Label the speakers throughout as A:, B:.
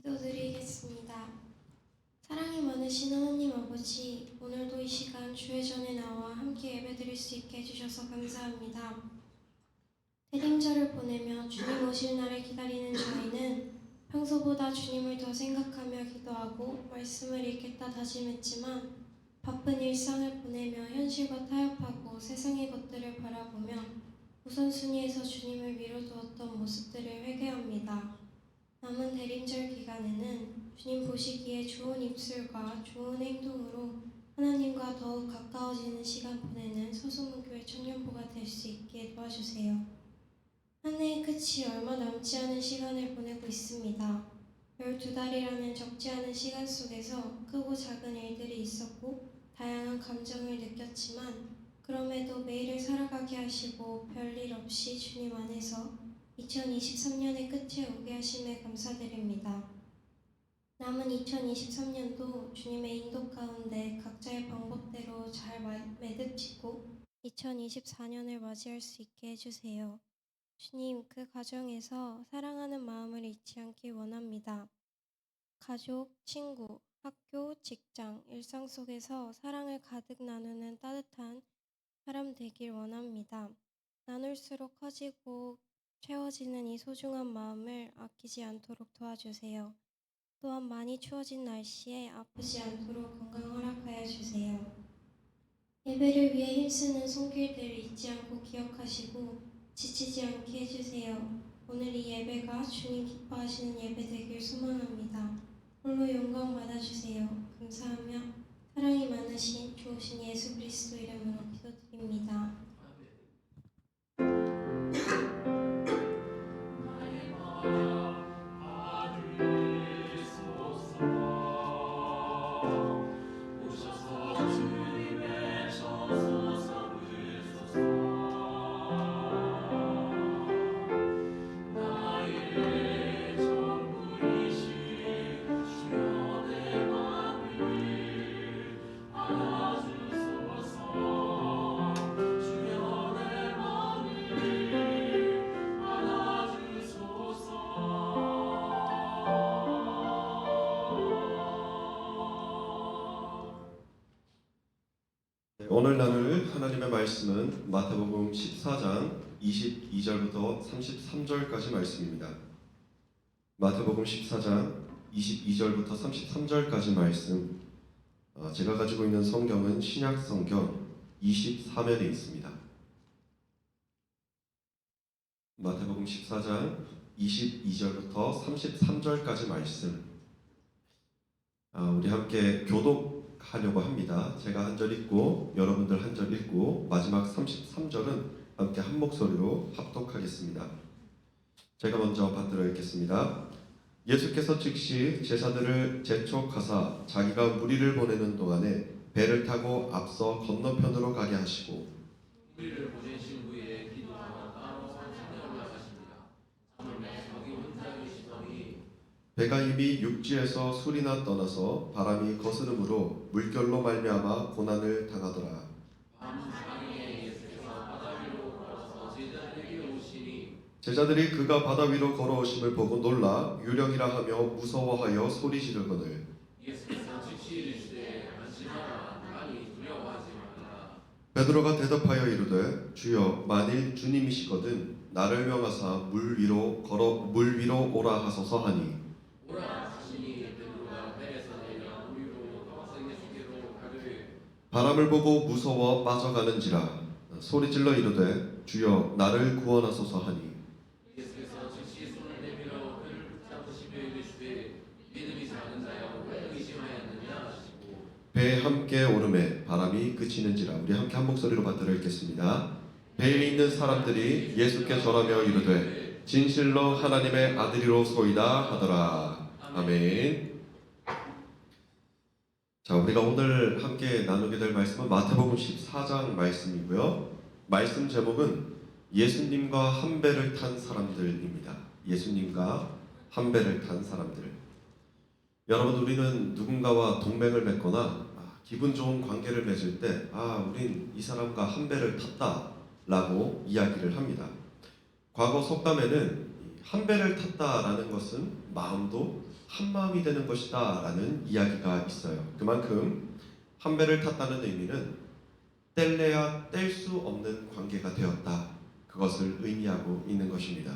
A: 기도드리겠습니다. 사랑이 많으신 하나님 아버지, 오늘도 이 시간 주의 전에 나와 함께 예배드릴 수 있게 해주셔서 감사합니다. 대림절을 보내며 주님 오실 날을 기다리는 저희는 평소보다 주님을 더 생각하며 기도하고 말씀을 읽겠다 다짐했지만 바쁜 일상을 보내며 현실과 타협하고 세상의 것들을 바라보며 우선순위에서 주님을 미뤄두었던 모습들을 회개합니다. 남은 대림절 기간에는 주님 보시기에 좋은 입술과 좋은 행동으로 하나님과 더욱 가까워지는 시간 보내는 서소문교회 청년부가 될 수 있게 도와주세요. 한 해의 끝이 얼마 남지 않은 시간을 보내고 있습니다. 12달이라는 적지 않은 시간 속에서 크고 작은 일들이 있었고 다양한 감정을 느꼈지만 그럼에도 매일을 살아가게 하시고 별일 없이 주님 안에서 2023년의 끝에 오게 하심에 감사드립니다. 남은 2023년도 주님의 인도 가운데 각자의 방법대로 잘 매듭짓고 2024년을 맞이할 수 있게 해주세요. 주님, 그 과정에서 사랑하는 마음을 잊지 않길 원합니다. 가족, 친구, 학교, 직장, 일상 속에서 사랑을 가득 나누는 따뜻한 사람 되길 원합니다. 나눌수록 커지고 채워지는 이 소중한 마음을 아끼지 않도록 도와주세요. 또한 많이 추워진 날씨에 아프지 않도록 건강 허락하여 주세요. 예배를 위해 힘쓰는 손길들을 잊지 않고 기억하시고 지치지 않게 해주세요. 오늘 이 예배가 주님 기뻐하시는 예배 되길 소망합니다. 홀로 영광 받아주세요. 감사하며 사랑이 많으신 좋으신 예수 그리스도 이름으로 기도드립니다.
B: 오늘 나눌 하나님의 말씀은 마태복음 14장 22절부터 33절까지 말씀입니다. 마태복음 14장 22절부터 33절까지 말씀, 제가 가지고 있는 성경은 신약성경 24면에 있습니다. 마태복음 14장 22절부터 33절까지 말씀, 우리 함께 교독하려고 합니다. 제가 한 절 읽고 여러분들 한 절 읽고 마지막 33절은 함께 한 목소리로 합독하겠습니다. 제가 먼저 받들어 읽겠습니다. 예수께서 즉시 제사들을 재촉하사 자기가 무리를 보내는 동안에 배를 타고 앞서 건너편으로 가게 하시고
C: 무리를 보내신 후에 기도하러 따로 산상에 올라가십니다. 하물며 거기 혼자 계시더니
B: 배가 이미 육지에서 술이나 떠나서 바람이 거스름으로 물결로 말미암아 고난을 당하더라.
C: 밤사이에 예수께서 바다 위로 걸어서 제자들에게 오시니
B: 제자들이 그가 바다 위로 걸어오심을 보고 놀라 유령이라 하며 무서워하여 소리 지르거늘
C: 예수께서 즉시 이르시되 안심하라 나니 두려워하지 말라.
B: 베드로가 대답하여 이르되 주여 만일 주님이시거든 나를 명하사 물 위로 오라 하소서 하니
C: 오라 하시니 베드로가 배에서 내려 물 위로 걸어서 예수께로 가되
B: 바람을 보고 무서워 빠져가는지라 소리질러 이르되 주여 나를 구원하소서 하니
C: 예수께서 즉시 손을 내밀어 그를 붙잡으시며 이르시되 믿음이 작은 자여 왜 의심하였느냐 하시고
B: 배에 함께 오름에 바람이 그치는지라. 우리 함께 한 목소리로 받들어 읽겠습니다. 배에 있는 사람들이 예수께 절하며 이르되 진실로 하나님의 아들이로소이다 하더라. 아멘. 자, 우리가 오늘 함께 나누게 될 말씀은 마태복음 14장 말씀이고요. 말씀 제목은 예수님과 한 배를 탄 사람들입니다. 예수님과 한 배를 탄 사람들. 여러분, 우리는 누군가와 동맹을 맺거나 기분 좋은 관계를 맺을 때 우린 이 사람과 한 배를 탔다 라고 이야기를 합니다. 과거 속담에는 한 배를 탔다라는 것은 마음도 한 마음이 되는 것이다 라는 이야기가 있어요. 그만큼 한 배를 탔다는 의미는 뗄래야 뗄 수 없는 관계가 되었다, 그것을 의미하고 있는 것입니다.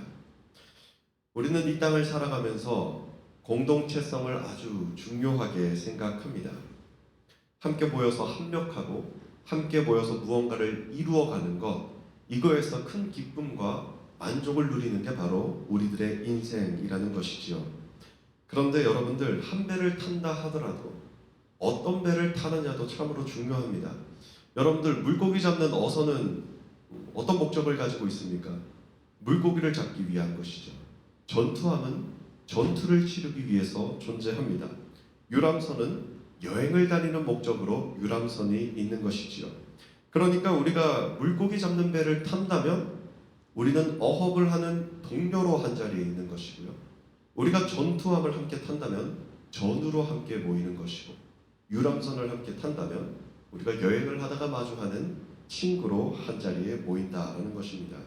B: 우리는 이 땅을 살아가면서 공동체성을 아주 중요하게 생각합니다. 함께 모여서 합력하고 함께 모여서 무언가를 이루어가는 것, 이거에서 큰 기쁨과 만족을 누리는 게 바로 우리들의 인생이라는 것이지요. 그런데 여러분들, 한 배를 탄다 하더라도 어떤 배를 타느냐도 참으로 중요합니다. 여러분들, 물고기 잡는 어선은 어떤 목적을 가지고 있습니까? 물고기를 잡기 위한 것이죠. 전투함은 전투를 치르기 위해서 존재합니다. 유람선은 여행을 다니는 목적으로 유람선이 있는 것이지요. 그러니까 우리가 물고기 잡는 배를 탄다면 우리는 어업을 하는 동료로 한 자리에 있는 것이고요. 우리가 전투함을 함께 탄다면 전우로 함께 모이는 것이고, 유람선을 함께 탄다면 우리가 여행을 하다가 마주하는 친구로 한 자리에 모인다라는 것입니다.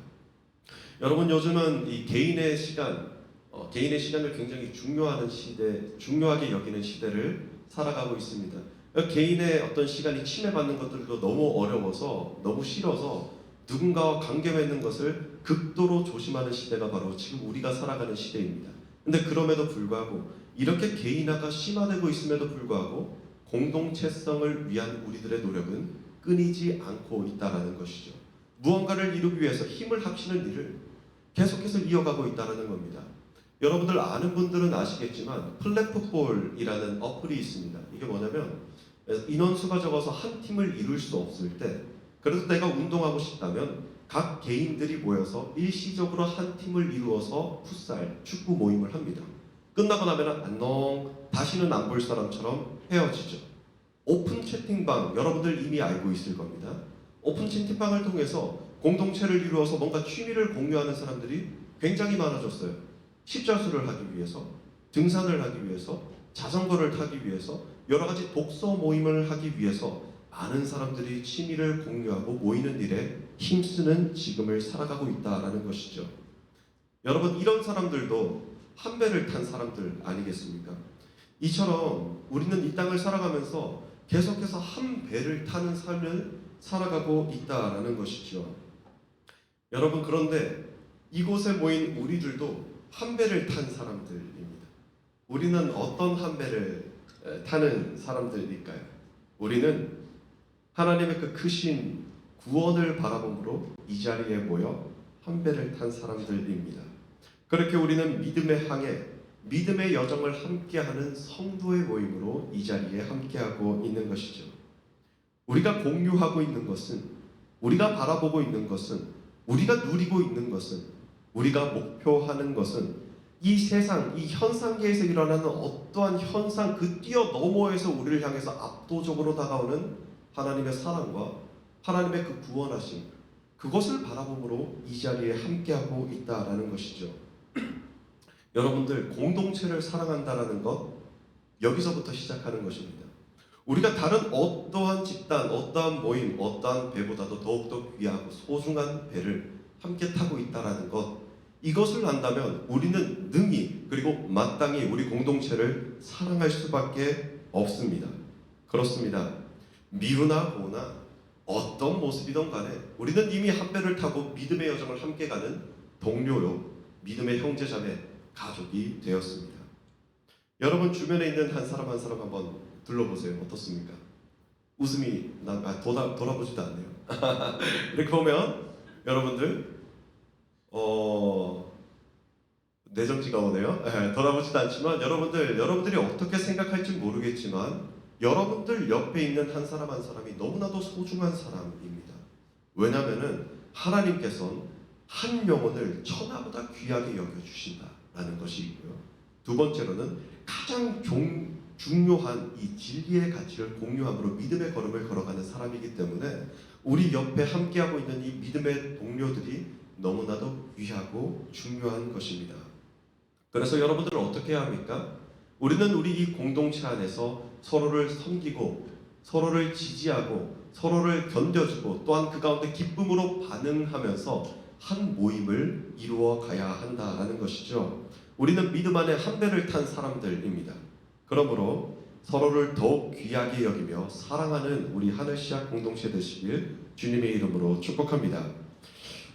B: 여러분, 요즘은 이 개인의 시간을 굉장히 중요하게 여기는 시대를 살아가고 있습니다. 개인의 어떤 시간이 침해받는 것들도 너무 어려워서, 너무 싫어서 누군가와 관계 맺는 것을 극도로 조심하는 시대가 바로 지금 우리가 살아가는 시대입니다. 근데 그럼에도 불구하고, 이렇게 개인화가 심화되고 있음에도 불구하고 공동체성을 위한 우리들의 노력은 끊이지 않고 있다는 것이죠. 무언가를 이루기 위해서 힘을 합치는 일을 계속해서 이어가고 있다는 겁니다. 여러분들 아는 분들은 아시겠지만 플랫풋볼이라는 어플이 있습니다. 이게 뭐냐면, 인원수가 적어서 한 팀을 이룰 수 없을 때, 그래서 내가 운동하고 싶다면 각 개인들이 모여서 일시적으로 한 팀을 이루어서 풋살, 축구 모임을 합니다. 끝나고 나면 안녕, 다시는 안 볼 사람처럼 헤어지죠. 오픈 채팅방, 여러분들 이미 알고 있을 겁니다. 오픈 채팅방을 통해서 공동체를 이루어서 뭔가 취미를 공유하는 사람들이 굉장히 많아졌어요. 십자수를 하기 위해서, 등산을 하기 위해서, 자전거를 타기 위해서, 여러 가지 독서 모임을 하기 위해서 많은 사람들이 취미를 공유하고 모이는 일에 힘쓰는 지금을 살아가고 있다라는 것이죠. 여러분, 이런 사람들도 한 배를 탄 사람들 아니겠습니까? 이처럼 우리는 이 땅을 살아가면서 계속해서 한 배를 타는 삶을 살아가고 있다라는 것이죠. 여러분, 그런데 이곳에 모인 우리들도 한 배를 탄 사람들입니다. 우리는 어떤 한 배를 타는 사람들일까요? 우리는 하나님의 그 크신 구원을 바라봄으로 이 자리에 모여 한 배를 탄 사람들입니다. 그렇게 우리는 믿음의 항해, 믿음의 여정을 함께하는 성도의 모임으로 이 자리에 함께하고 있는 것이죠. 우리가 공유하고 있는 것은, 우리가 바라보고 있는 것은, 우리가 누리고 있는 것은, 우리가 목표하는 것은 이 세상, 이 현상계에서 일어나는 어떠한 현상 그 뛰어넘어에서 우리를 향해서 압도적으로 다가오는 하나님의 사랑과 하나님의 그 구원하심, 그것을 바라봄으로 이 자리에 함께하고 있다라는 것이죠. 여러분들, 공동체를 사랑한다라는 것, 여기서부터 시작하는 것입니다. 우리가 다른 어떠한 집단, 어떠한 모임, 어떠한 배보다도 더욱더 귀하고 소중한 배를 함께 타고 있다라는 것, 이것을 안다면 우리는 능히, 그리고 마땅히 우리 공동체를 사랑할 수밖에 없습니다. 그렇습니다. 미루나 보나 어떤 모습이든 간에 우리는 이미 한 배를 타고 믿음의 여정을 함께 가는 동료요, 믿음의 형제자매, 가족이 되었습니다. 여러분, 주변에 있는 한 사람 한 사람 한번 둘러보세요. 어떻습니까? 웃음이 돌아보지도 않네요. 이렇게 보면 여러분들 내정지가 오네요. 돌아보지도 않지만 여러분들이 어떻게 생각할지 모르겠지만 여러분들 옆에 있는 한 사람 한 사람이 너무나도 소중한 사람입니다. 왜냐하면은 하나님께서는 한 영혼을 천하보다 귀하게 여겨주신다라는 것이 있고요. 두 번째로는 가장 중요한 이 진리의 가치를 공유함으로 믿음의 걸음을 걸어가는 사람이기 때문에 우리 옆에 함께하고 있는 이 믿음의 동료들이 너무나도 귀하고 중요한 것입니다. 그래서 여러분들은 어떻게 해야 합니까? 우리는 우리 이 공동체 안에서 서로를 섬기고 서로를 지지하고 서로를 견뎌주고 또한 그 가운데 기쁨으로 반응하면서 한 모임을 이루어 가야 한다라는 것이죠. 우리는 믿음 안에 한 배를 탄 사람들입니다. 그러므로 서로를 더욱 귀하게 여기며 사랑하는 우리 하늘시학 공동체 되시길 주님의 이름으로 축복합니다.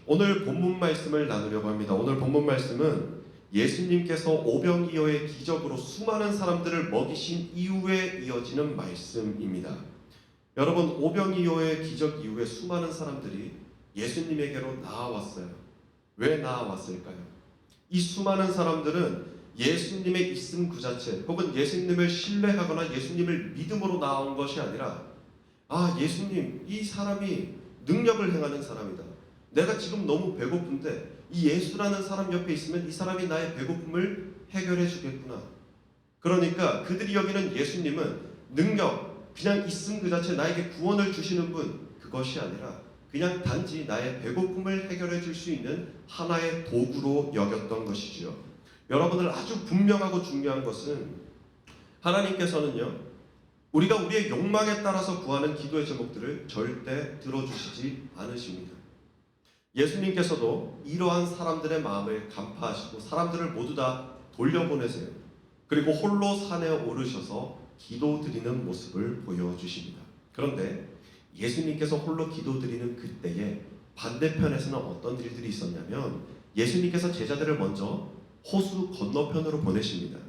B: 오늘 본문 말씀을 나누려고 합니다. 오늘 본문 말씀은 예수님께서 오병이어의 기적으로 수많은 사람들을 먹이신 이후에 이어지는 말씀입니다. 여러분, 오병이어의 기적 이후에 수많은 사람들이 예수님에게로 나아왔어요. 왜 나아왔을까요? 이 수많은 사람들은 예수님의 있음 그 자체 혹은 예수님을 신뢰하거나 예수님을 믿음으로 나온 것이 아니라 예수님, 이 사람이 능력을 행하는 사람이다. 내가 지금 너무 배고픈데 이 예수라는 사람 옆에 있으면 이 사람이 나의 배고픔을 해결해 주겠구나. 그러니까 그들이 여기는 예수님은 능력, 그냥 있음 그 자체 나에게 구원을 주시는 분, 그것이 아니라 그냥 단지 나의 배고픔을 해결해 줄 수 있는 하나의 도구로 여겼던 것이지요. 여러분들, 아주 분명하고 중요한 것은 하나님께서는요, 우리가 우리의 욕망에 따라서 구하는 기도의 제목들을 절대 들어주시지 않으십니다. 예수님께서도 이러한 사람들의 마음을 간파하시고 사람들을 모두 다 돌려보내세요. 그리고 홀로 산에 오르셔서 기도드리는 모습을 보여주십니다. 그런데 예수님께서 홀로 기도드리는 그때에 반대편에서는 어떤 일들이 있었냐면 예수님께서 제자들을 먼저 호수 건너편으로 보내십니다.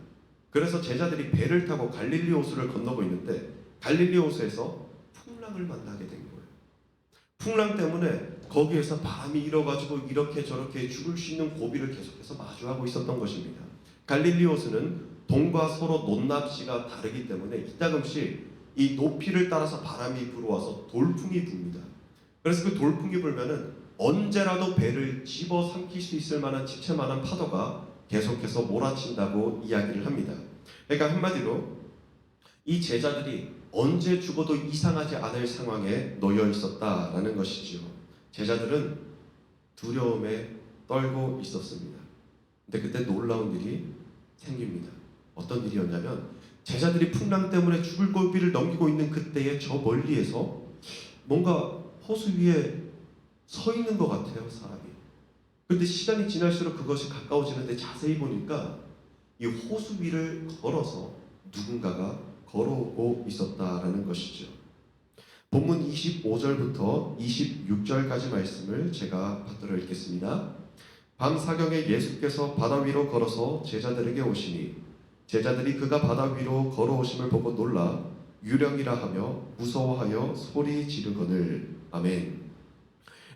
B: 그래서 제자들이 배를 타고 갈릴리 호수를 건너고 있는데 갈릴리 호수에서 풍랑을 만나게 된 거예요. 풍랑 때문에 거기에서 바람이 일어가지고 이렇게 저렇게 죽을 수 있는 고비를 계속해서 마주하고 있었던 것입니다. 갈릴리 호수는 동과 서로 높낮이가 다르기 때문에 이따금씩 이 높이를 따라서 바람이 불어와서 돌풍이 붑니다. 그래서 그 돌풍이 불면은 언제라도 배를 집어삼킬 수 있을 만한 집채만한 파도가 계속해서 몰아친다고 이야기를 합니다. 그러니까 한마디로 이 제자들이 언제 죽어도 이상하지 않을 상황에 놓여 있었다라는 것이지요. 제자들은 두려움에 떨고 있었습니다. 근데 그때 놀라운 일이 생깁니다. 어떤 일이었냐면 제자들이 풍랑 때문에 죽을 고비를 넘기고 있는 그때에 저 멀리에서 뭔가 호수 위에 서 있는 것 같아요, 사람이. 근데 시간이 지날수록 그것이 가까워지는데 자세히 보니까 이 호수 위를 걸어서 누군가가 걸어오고 있었다라는 것이죠. 본문 25절부터 26절까지 말씀을 제가 받들어 읽겠습니다. 밤 사경에 예수께서 바다 위로 걸어서 제자들에게 오시니 제자들이 그가 바다 위로 걸어오심을 보고 놀라 유령이라 하며 무서워하여 소리 지르거늘. 아멘.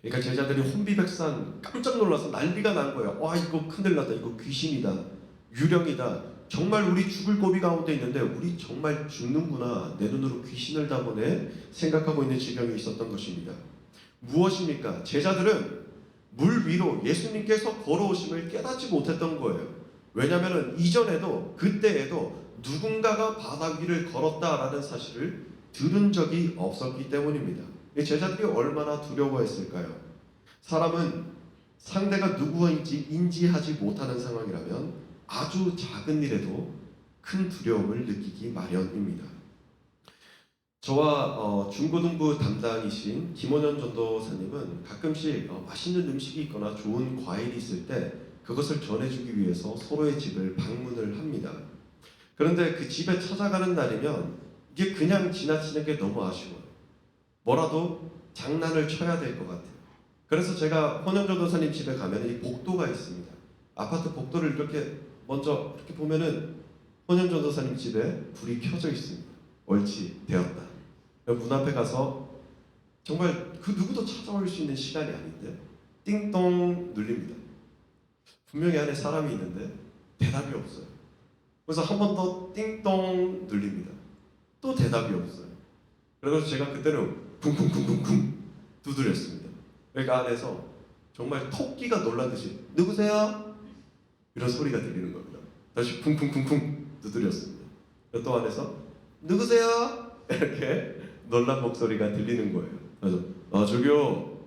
B: 그러니까 제자들이 혼비백산 깜짝 놀라서 난리가 난 거예요. 와, 이거 큰일 났다. 이거 귀신이다. 유령이다. 정말 우리 죽을 고비 가운데 있는데 우리 정말 죽는구나. 내 눈으로 귀신을 다 보네. 생각하고 있는 지경이 있었던 것입니다. 무엇입니까? 제자들은 물 위로 예수님께서 걸어오심을 깨닫지 못했던 거예요. 왜냐하면 이전에도 그때에도 누군가가 바다 위를 걸었다라는 사실을 들은 적이 없었기 때문입니다. 제자들이 얼마나 두려워했을까요? 사람은 상대가 누구인지 인지하지 못하는 상황이라면 아주 작은 일에도 큰 두려움을 느끼기 마련입니다. 저와 중고등부 담당이신 김원현 전도사님은 가끔씩 맛있는 음식이 있거나 좋은 과일이 있을 때 그것을 전해주기 위해서 서로의 집을 방문을 합니다. 그런데 그 집에 찾아가는 날이면 이게 그냥 지나치는 게 너무 아쉬워요. 뭐라도 장난을 쳐야 될 것 같아요. 그래서 제가 혼영 전도사님 집에 가면 이 복도가 있습니다. 아파트 복도를 이렇게 먼저 이렇게 보면은 혼영 전도사님 집에 불이 켜져 있습니다. 옳지, 되었다. 문 앞에 가서 정말 그 누구도 찾아올 수 있는 시간이 아닌데 띵동 눌립니다. 분명히 안에 사람이 있는데 대답이 없어요. 그래서 한 번 더 띵동 눌립니다. 또 대답이 없어요. 그래서 제가 그때는 쿵쿵쿵쿵쿵 두드렸습니다. 그러니까 안에서 정말 토끼가 놀란 듯이 누구세요? 이런 소리가 들리는 겁니다. 다시 쿵쿵쿵쿵 두드렸습니다. 또 안에서 누구세요? 이렇게 놀란 목소리가 들리는 거예요. 그래서 저기요,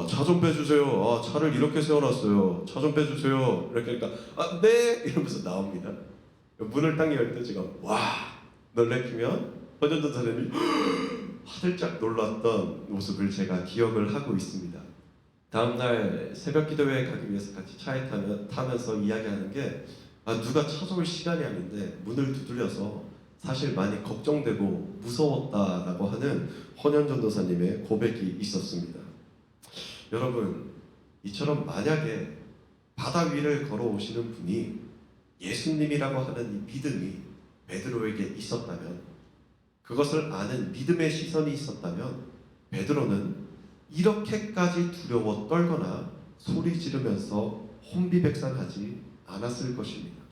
B: 차 좀 빼주세요. 차를 이렇게 세워놨어요. 차 좀 빼주세요. 이렇게 하니까 네! 이러면서 나옵니다. 문을 딱 열 때 제가 와! 놀래키면 헌전도 사람이 화들짝 놀랐던 모습을 제가 기억을 하고 있습니다. 다음날 새벽 기도회에 가기 위해서 같이 차에 타면서 이야기하는 게 누가 찾아올 시간이 아닌데 문을 두드려서 사실 많이 걱정되고 무서웠다라고 하는 헌현전도사님의 고백이 있었습니다. 여러분, 이처럼 만약에 바다 위를 걸어오시는 분이 예수님이라고 하는 이 믿음이 베드로에게 있었다면, 그것을 아는 믿음의 시선이 있었다면 베드로는 이렇게까지 두려워 떨거나 소리 지르면서 혼비백산하지 않았을 것입니다.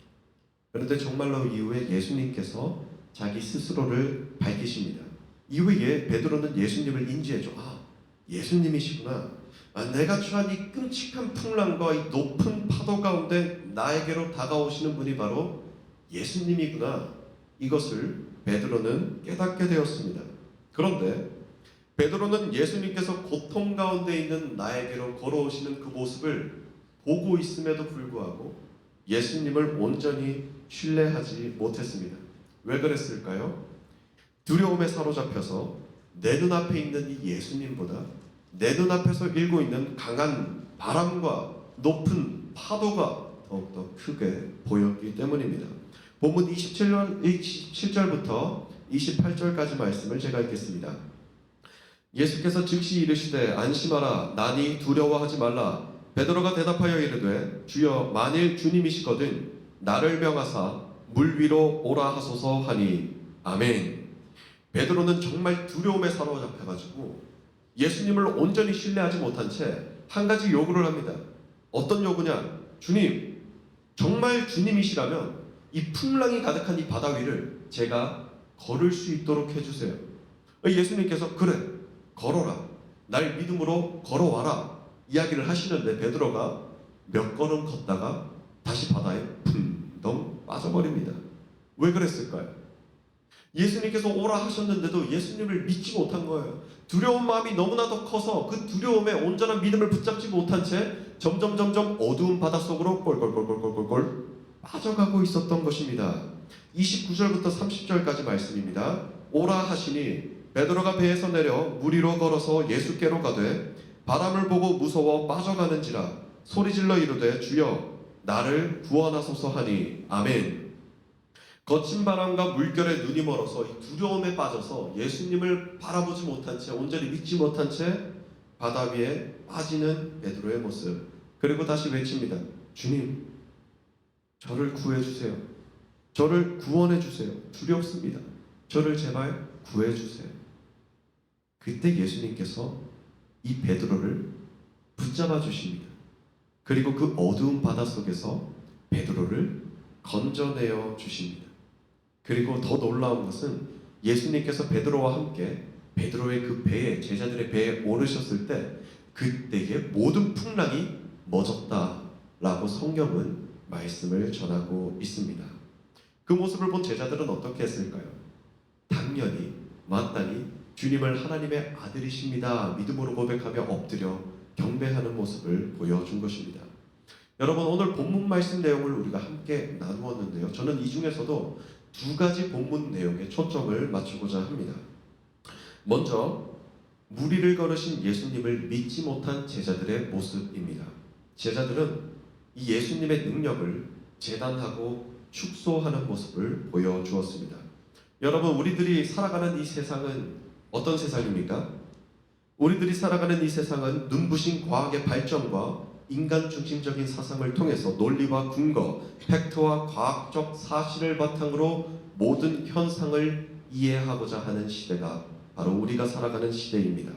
B: 그런데 정말로 이후에 예수님께서 자기 스스로를 밝히십니다. 이후에 베드로는 예수님을 인지해줘. 예수님이시구나. 내가 처한 이 끔찍한 풍랑과 이 높은 파도 가운데 나에게로 다가오시는 분이 바로 예수님이구나. 이것을 베드로는 깨닫게 되었습니다. 그런데 베드로는 예수님께서 고통 가운데 있는 나에게로 걸어오시는 그 모습을 보고 있음에도 불구하고 예수님을 온전히 신뢰하지 못했습니다. 왜 그랬을까요? 두려움에 사로잡혀서 내 눈앞에 있는 이 예수님보다 내 눈앞에서 일고 있는 강한 바람과 높은 파도가 더욱더 크게 보였기 때문입니다. 본문 27절부터 28절까지 말씀을 제가 읽겠습니다. 예수께서 즉시 이르시되 안심하라 나니 두려워하지 말라. 베드로가 대답하여 이르되 주여 만일 주님이시거든 나를 명하사 물 위로 오라 하소서 하니 아멘. 베드로는 정말 두려움에 사로잡혀가지고 예수님을 온전히 신뢰하지 못한 채 한 가지 요구를 합니다. 어떤 요구냐? 주님, 정말 주님이시라면 이 풍랑이 가득한 이 바다 위를 제가 걸을 수 있도록 해주세요. 예수님께서 그래, 걸어라. 날 믿음으로 걸어와라. 이야기를 하시는데 베드로가 몇 걸음 걷다가 다시 바다에 붕덩 빠져버립니다. 왜 그랬을까요? 예수님께서 오라 하셨는데도 예수님을 믿지 못한 거예요. 두려운 마음이 너무나도 커서 그 두려움에 온전한 믿음을 붙잡지 못한 채 점점 어두운 바닷속으로 꼴꼴꼴꼴꼴꼴 빠져가고 있었던 것입니다. 29절부터 30절까지 말씀입니다. 오라 하시니 베드로가 배에서 내려 물 위로 걸어서 예수께로 가되 바람을 보고 무서워 빠져가는지라 소리질러 이르되 주여 나를 구원하소서 하니 아멘. 거친 바람과 물결에 눈이 멀어서 이 두려움에 빠져서 예수님을 바라보지 못한 채 온전히 믿지 못한 채 바다 위에 빠지는 베드로의 모습. 그리고 다시 외칩니다. 주님, 저를 구해주세요. 저를 구원해주세요. 두렵습니다. 저를 제발 구해주세요. 그때 예수님께서 이 베드로를 붙잡아 주십니다. 그리고 그 어두운 바다 속에서 베드로를 건져내어 주십니다. 그리고 더 놀라운 것은 예수님께서 베드로와 함께 베드로의 그 배에, 제자들의 배에 오르셨을 때 그때의 모든 풍랑이 멎었다라고 성경은 말씀을 전하고 있습니다. 그 모습을 본 제자들은 어떻게 했을까요? 당연히 마땅히 주님을 하나님의 아들이십니다 믿음으로 고백하며 엎드려 경배하는 모습을 보여준 것입니다. 여러분, 오늘 본문 말씀 내용을 우리가 함께 나누었는데요. 저는 이 중에서도 두 가지 본문 내용에 초점을 맞추고자 합니다. 먼저 물 위를 걸으신 예수님을 믿지 못한 제자들의 모습입니다. 제자들은 이 예수님의 능력을 재단하고 축소하는 모습을 보여주었습니다. 여러분, 우리들이 살아가는 이 세상은 어떤 세상입니까? 우리들이 살아가는 이 세상은 눈부신 과학의 발전과 인간 중심적인 사상을 통해서 논리와 근거, 팩트와 과학적 사실을 바탕으로 모든 현상을 이해하고자 하는 시대가 바로 우리가 살아가는 시대입니다.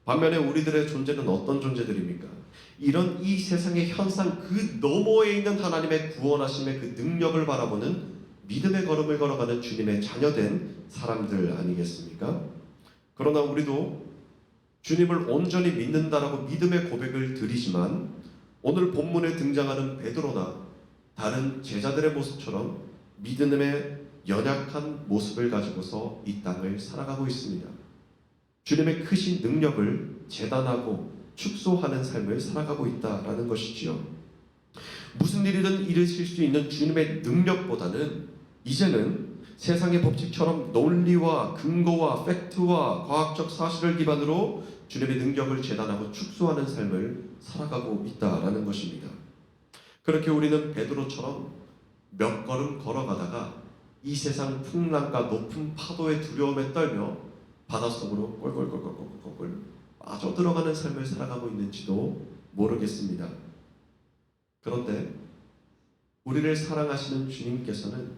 B: 반면에 우리들의 존재는 어떤 존재들입니까? 이런 이 세상의 현상 그 너머에 있는 하나님의 구원하심의 그 능력을 바라보는 믿음의 걸음을 걸어가는 주님의 자녀된 사람들 아니겠습니까? 그러나 우리도 주님을 온전히 믿는다라고 믿음의 고백을 드리지만 오늘 본문에 등장하는 베드로나 다른 제자들의 모습처럼 믿음의 연약한 모습을 가지고서 이 땅을 살아가고 있습니다. 주님의 크신 능력을 재단하고 축소하는 삶을 살아가고 있다라는 것이지요. 무슨 일이든 이루실 수 있는 주님의 능력보다는 이제는 세상의 법칙처럼 논리와 근거와 팩트와 과학적 사실을 기반으로 주님의 능력을 재단하고 축소하는 삶을 살아가고 있다라는 것입니다. 그렇게 우리는 베드로처럼 몇 걸음 걸어가다가 이 세상 풍랑과 높은 파도의 두려움에 떨며 바닷속으로 꼴꼴꼴꼴꼴꼴 빠져들어가는 삶을 살아가고 있는지도 모르겠습니다. 그런데 우리를 사랑하시는 주님께서는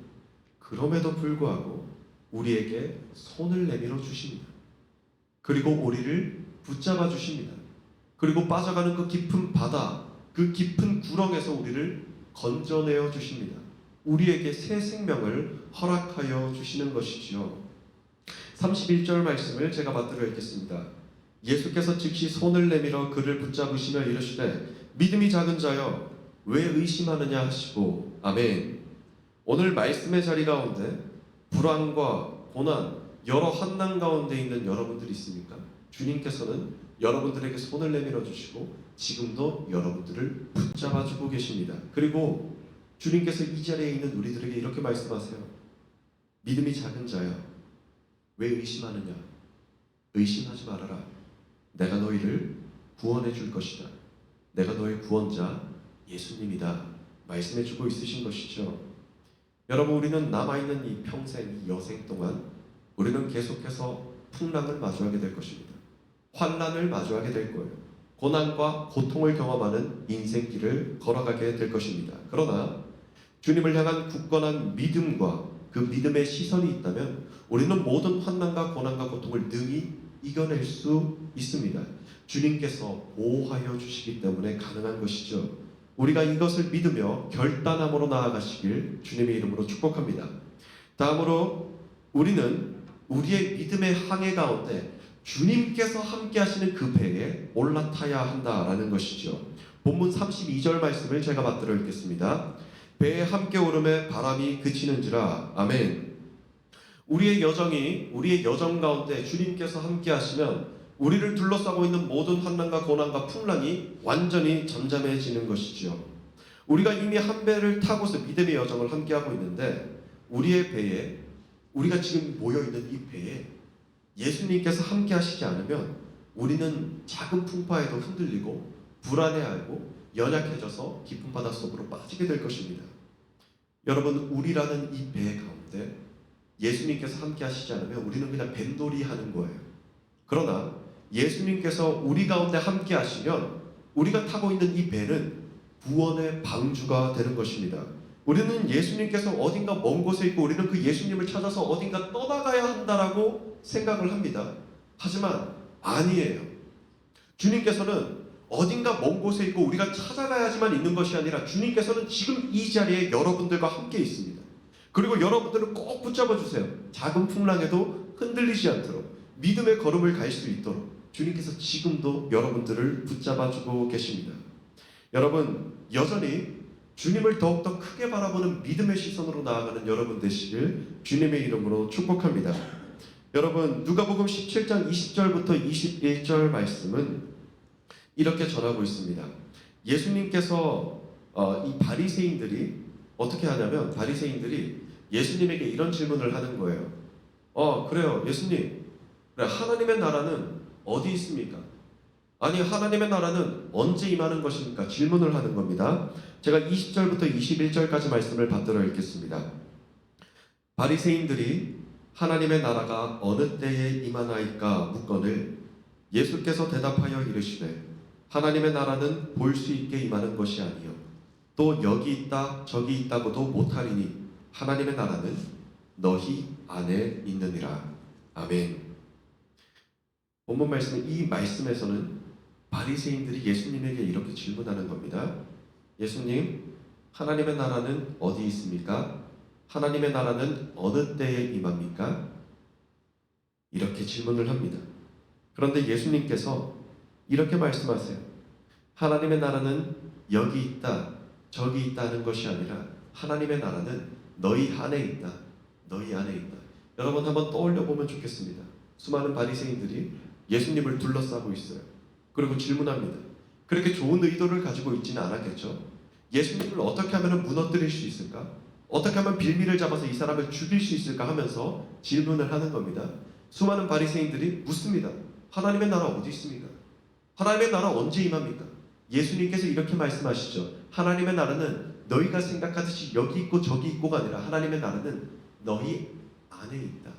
B: 그럼에도 불구하고 우리에게 손을 내밀어 주십니다. 그리고 우리를 붙잡아 주십니다. 그리고 빠져가는 그 깊은 바다, 그 깊은 구렁에서 우리를 건져내어 주십니다. 우리에게 새 생명을 허락하여 주시는 것이지요. 31절 말씀을 제가 받들어 읽겠습니다. 예수께서 즉시 손을 내밀어 그를 붙잡으시며 이르시되 믿음이 작은 자여 왜 의심하느냐 하시고 아멘. 오늘 말씀의 자리 가운데 불안과 고난, 여러 환난 가운데 있는 여러분들이 있습니까? 주님께서는 여러분들에게 손을 내밀어 주시고 지금도 여러분들을 붙잡아 주고 계십니다. 그리고 주님께서 이 자리에 있는 우리들에게 이렇게 말씀하세요. 믿음이 작은 자여 왜 의심하느냐? 의심하지 말아라. 내가 너희를 구원해 줄 것이다. 내가 너의 구원자 예수님이다. 말씀해 주고 있으신 것이죠. 여러분, 우리는 남아있는 이 평생, 이 여생 동안 우리는 계속해서 풍랑을 마주하게 될 것입니다. 환난을 마주하게 될 거예요. 고난과 고통을 경험하는 인생길을 걸어가게 될 것입니다. 그러나 주님을 향한 굳건한 믿음과 그 믿음의 시선이 있다면 우리는 모든 환난과 고난과 고통을 능히 이겨낼 수 있습니다. 주님께서 보호하여 주시기 때문에 가능한 것이죠. 우리가 이것을 믿으며 결단함으로 나아가시길 주님의 이름으로 축복합니다. 다음으로 우리는 우리의 믿음의 항해 가운데 주님께서 함께 하시는 그 배에 올라타야 한다라는 것이죠. 본문 32절 말씀을 제가 받들어 읽겠습니다. 배에 함께 오름에 바람이 그치는지라. 아멘. 우리의 여정 가운데 주님께서 함께 하시면 우리를 둘러싸고 있는 모든 환난과 고난과 풍랑이 완전히 잠잠해지는 것이지요. 우리가 이미 한 배를 타고서 믿음의 여정을 함께하고 있는데 우리의 배에, 우리가 지금 모여있는 이 배에 예수님께서 함께 하시지 않으면 우리는 작은 풍파에도 흔들리고 불안해하고 연약해져서 깊은 바닷속으로 빠지게 될 것입니다. 여러분, 우리라는 이 배 가운데 예수님께서 함께 하시지 않으면 우리는 그냥 뱃놀이 하는 거예요. 그러나 예수님께서 우리 가운데 함께 하시면 우리가 타고 있는 이 배는 구원의 방주가 되는 것입니다. 우리는 예수님께서 어딘가 먼 곳에 있고 우리는 그 예수님을 찾아서 어딘가 떠나가야 한다라고 생각을 합니다. 하지만 아니에요. 주님께서는 어딘가 먼 곳에 있고 우리가 찾아가야지만 있는 것이 아니라 주님께서는 지금 이 자리에 여러분들과 함께 있습니다. 그리고 여러분들을 꼭 붙잡아 주세요. 작은 풍랑에도 흔들리지 않도록 믿음의 걸음을 갈 수 있도록 주님께서 지금도 여러분들을 붙잡아 주고 계십니다. 여러분, 여전히 주님을 더욱더 크게 바라보는 믿음의 시선으로 나아가는 여러분 되시길 주님의 이름으로 축복합니다. 여러분, 누가복음 17장 20절부터 21절 말씀은 이렇게 전하고 있습니다. 예수님께서 이 바리새인들이 어떻게 하냐면 바리새인들이 예수님에게 이런 질문을 하는 거예요. 그래요, 예수님. 그래, 하나님의 나라는 어디 있습니까? 아니, 하나님의 나라는 언제 임하는 것입니까? 질문을 하는 겁니다. 제가 20절부터 21절까지 말씀을 받들어 읽겠습니다. 바리새인들이 하나님의 나라가 어느 때에 임하나이까 묻거늘 예수께서 대답하여 이르시되 하나님의 나라는 볼 수 있게 임하는 것이 아니요 또 여기 있다 저기 있다고도 못하리니 하나님의 나라는 너희 안에 있느니라. 아멘. 본문 말씀은 이 말씀에서는 바리새인들이 예수님에게 이렇게 질문하는 겁니다. 예수님, 하나님의 나라는 어디 있습니까? 하나님의 나라는 어느 때에 임합니까? 이렇게 질문을 합니다. 그런데 예수님께서 이렇게 말씀하세요. 하나님의 나라는 여기 있다, 저기 있다 하는 것이 아니라 하나님의 나라는 너희 안에 있다, 너희 안에 있다. 여러분 한번 떠올려 보면 좋겠습니다. 수많은 바리새인들이 예수님을 둘러싸고 있어요. 그리고 질문합니다. 그렇게 좋은 의도를 가지고 있지는 않았겠죠? 예수님을 어떻게 하면 무너뜨릴 수 있을까? 어떻게 하면 빌미를 잡아서 이 사람을 죽일 수 있을까 하면서 질문을 하는 겁니다. 수많은 바리새인들이 묻습니다. 하나님의 나라 어디 있습니까? 하나님의 나라 언제 임합니까? 예수님께서 이렇게 말씀하시죠. 하나님의 나라는 너희가 생각하듯이 여기 있고 저기 있고가 아니라 하나님의 나라는 너희 안에 있다.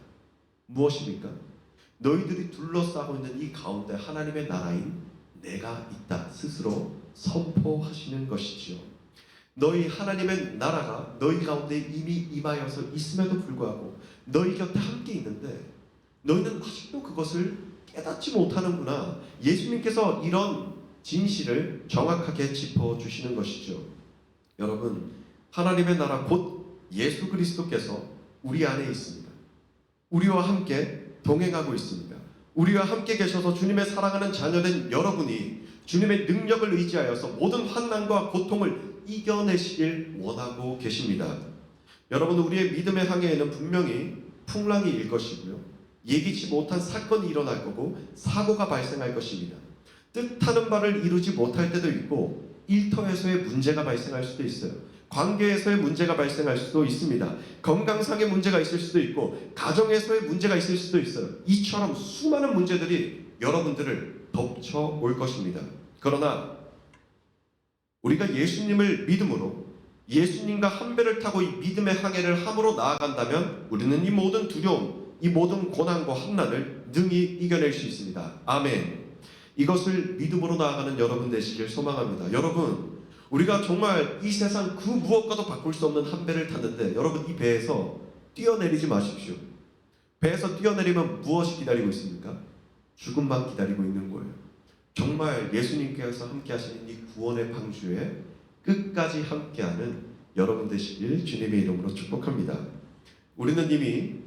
B: 무엇입니까? 너희들이 둘러싸고 있는 이 가운데 하나님의 나라인 내가 있다. 스스로 선포하시는 것이지요. 너희 하나님의 나라가 너희 가운데 이미 임하여서 있음에도 불구하고 너희 곁에 함께 있는데 너희는 아직도 그것을 깨닫지 못하는구나. 예수님께서 이런 진실을 정확하게 짚어주시는 것이죠. 여러분, 하나님의 나라 곧 예수 그리스도께서 우리 안에 있습니다. 우리와 함께 동행하고 있습니다. 우리와 함께 계셔서 주님의 사랑하는 자녀된 여러분이 주님의 능력을 의지하여서 모든 환난과 고통을 이겨내시길 원하고 계십니다. 여러분, 우리의 믿음의 항해에는 분명히 풍랑이 일 것이고요. 예기치 못한 사건이 일어날 거고 사고가 발생할 것입니다. 뜻하는 바를 이루지 못할 때도 있고 일터에서의 문제가 발생할 수도 있어요. 관계에서의 문제가 발생할 수도 있습니다. 건강상의 문제가 있을 수도 있고 가정에서의 문제가 있을 수도 있어요. 이처럼 수많은 문제들이 여러분들을 덮쳐올 것입니다. 그러나 우리가 예수님을 믿음으로 예수님과 한 배를 타고 이 믿음의 항해를 함으로 나아간다면 우리는 이 모든 두려움, 이 모든 고난과 환난을 능히 이겨낼 수 있습니다. 아멘. 이것을 믿음으로 나아가는 여러분 되시길 소망합니다. 여러분, 우리가 정말 이 세상 그 무엇과도 바꿀 수 없는 한 배를 탔는데 여러분, 이 배에서 뛰어내리지 마십시오. 배에서 뛰어내리면 무엇이 기다리고 있습니까? 죽음만 기다리고 있는 거예요. 정말 예수님께서 함께 하시는 이 구원의 방주에 끝까지 함께하는 여러분 되시길 주님의 이름으로 축복합니다. 우리는 이미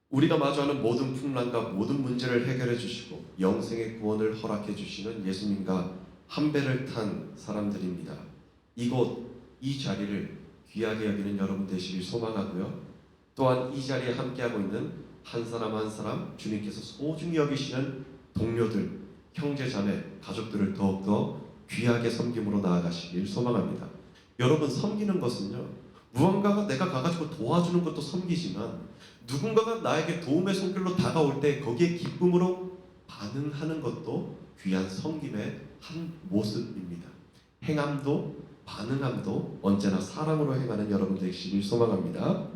B: 우리가 마주하는 모든 풍랑과 모든 문제를 해결해 주시고 영생의 구원을 허락해 주시는 예수님과 한 배를 탄 사람들입니다. 이곳 이 자리를 귀하게 여기는 여러분 되시길 소망하고요. 또한 이 자리에 함께하고 있는 한 사람 한 사람 주님께서 소중히 여기시는 동료들, 형제 자매, 가족들을 더욱더 귀하게 섬김으로 나아가시길 소망합니다. 여러분, 섬기는 것은요, 무언가가 내가 가가지고 도와주는 것도 섬기지만 누군가가 나에게 도움의 손길로 다가올 때 거기에 기쁨으로 반응하는 것도 귀한 섬김의 한 모습입니다. 행함도 반응함도 언제나 사랑으로 행하는 여러분 되시길 소망합니다.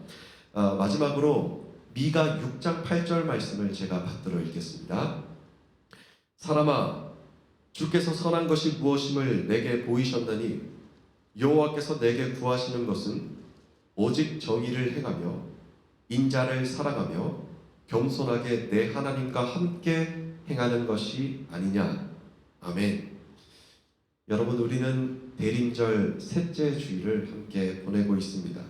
B: 마지막으로 미가 6장 8절 말씀을 제가 받들어 읽겠습니다. 사람아, 주께서 선한 것이 무엇임을 내게 보이셨나니 여호와께서 내게 구하시는 것은 오직 정의를 행하며 인자를 사랑하며 겸손하게 내 하나님과 함께 행하는 것이 아니냐. 아멘. 여러분, 우리는 대림절 셋째 주일을 함께 보내고 있습니다.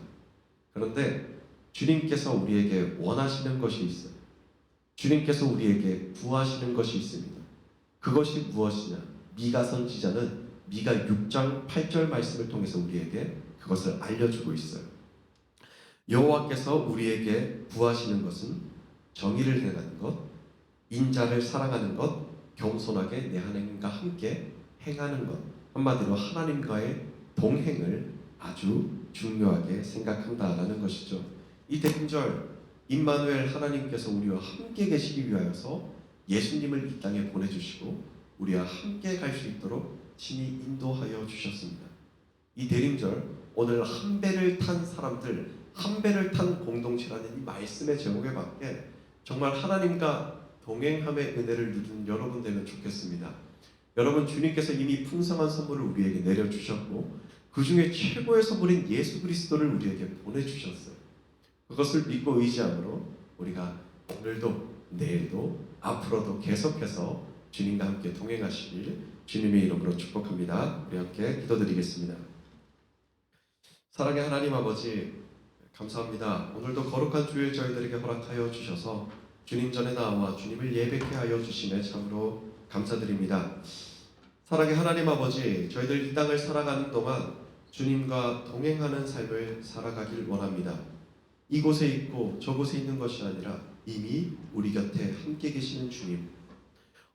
B: 그런데 주님께서 우리에게 원하시는 것이 있어요. 주님께서 우리에게 구하시는 것이 있습니다. 그것이 무엇이냐? 미가 선지자는 미가 6장 8절 말씀을 통해서 우리에게 그것을 알려주고 있어요. 여호와께서 우리에게 구하시는 것은 정의를 행하는 것, 인자를 사랑하는 것, 겸손하게 내 하나님과 함께 행하는 것. 한마디로 하나님과의 동행을 아주 중요하게 생각한다라는 것이죠. 이 대림절 임마누엘 하나님께서 우리와 함께 계시기 위하여서 예수님을 이 땅에 보내주시고 우리와 함께 갈 수 있도록 친히 인도하여 주셨습니다. 이 대림절 오늘 한 배를 탄 사람들, 한 배를 탄 공동체라는 이 말씀의 제목에 맞게 정말 하나님과 동행함의 은혜를 누리는 여러분 되면 좋겠습니다. 여러분, 주님께서 이미 풍성한 선물을 우리에게 내려주셨고 그 중에 최고의 선물인 예수 그리스도를 우리에게 보내주셨어요. 그것을 믿고 의지함으로 우리가 오늘도 내일도 앞으로도 계속해서 주님과 함께 동행하시길 주님의 이름으로 축복합니다. 우리 함께 기도드리겠습니다. 사랑의 하나님 아버지, 감사합니다. 오늘도 거룩한 주일 저희들에게 허락하여 주셔서 주님 전에 나와 주님을 예배케 하여 주심에 참으로 감사드립니다. 사랑의 하나님 아버지, 저희들 이 땅을 살아가는 동안 주님과 동행하는 삶을 살아가길 원합니다. 이곳에 있고 저곳에 있는 것이 아니라 이미 우리 곁에 함께 계시는 주님,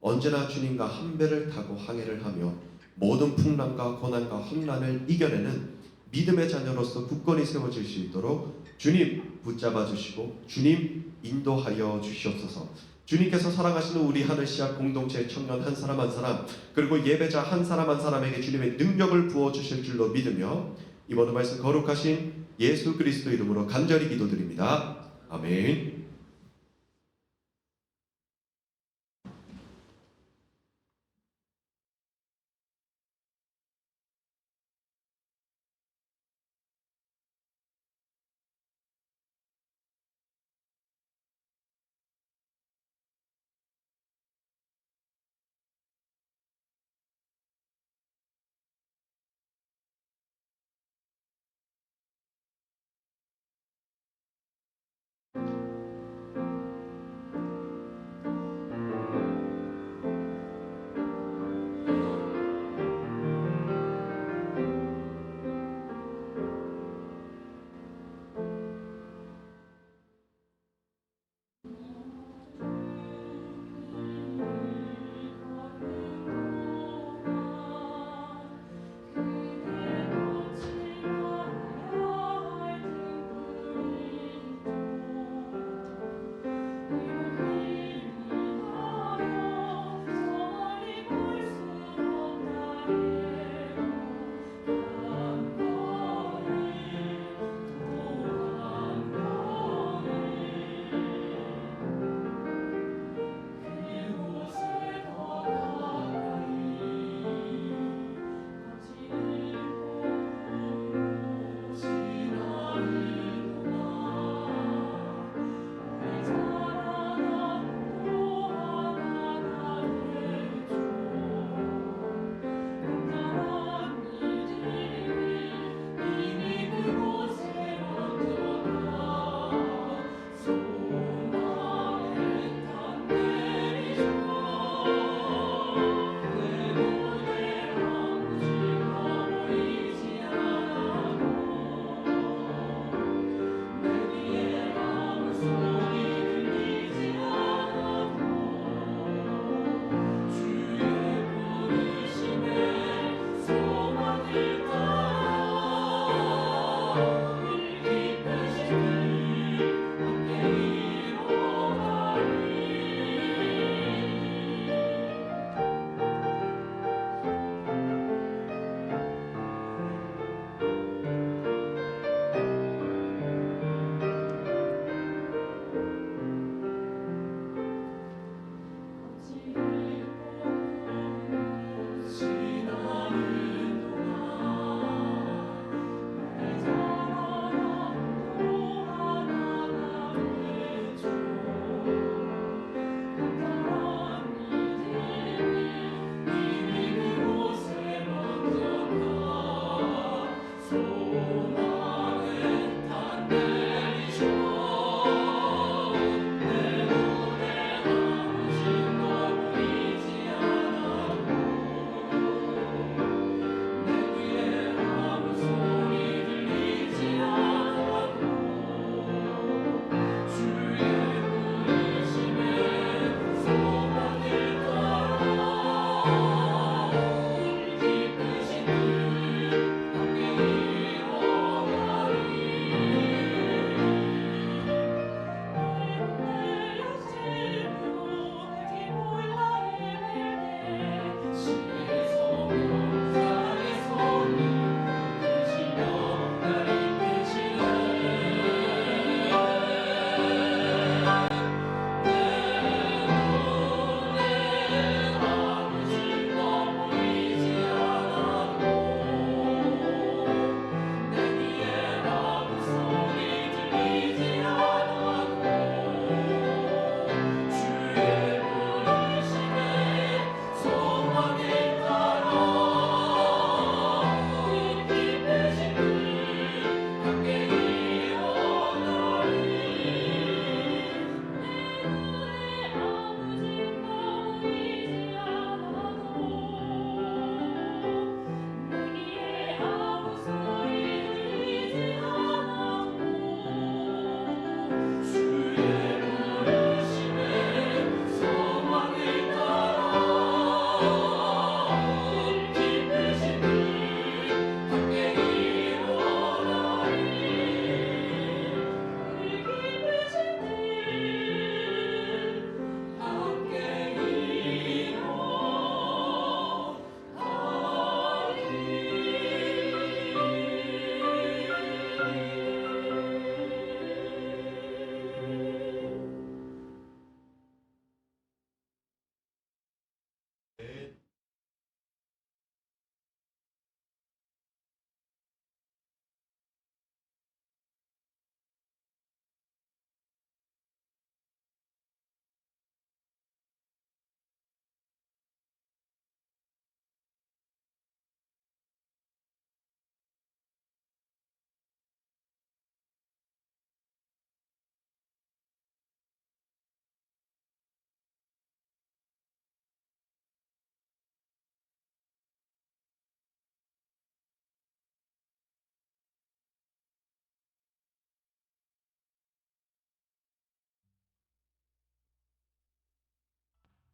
B: 언제나 주님과 한 배를 타고 항해를 하며 모든 풍랑과 고난과 환난을 이겨내는 믿음의 자녀로서 굳건히 세워질 수 있도록 주님 붙잡아 주시고 주님 인도하여 주시옵소서. 주님께서 사랑하시는 우리 하늘 씨앗 공동체 청년 한 사람 한 사람, 그리고 예배자 한 사람 한 사람에게 주님의 능력을 부어 주실 줄로 믿으며 이번 말씀 거룩하신 예수 그리스도 이름으로 간절히 기도드립니다. 아멘.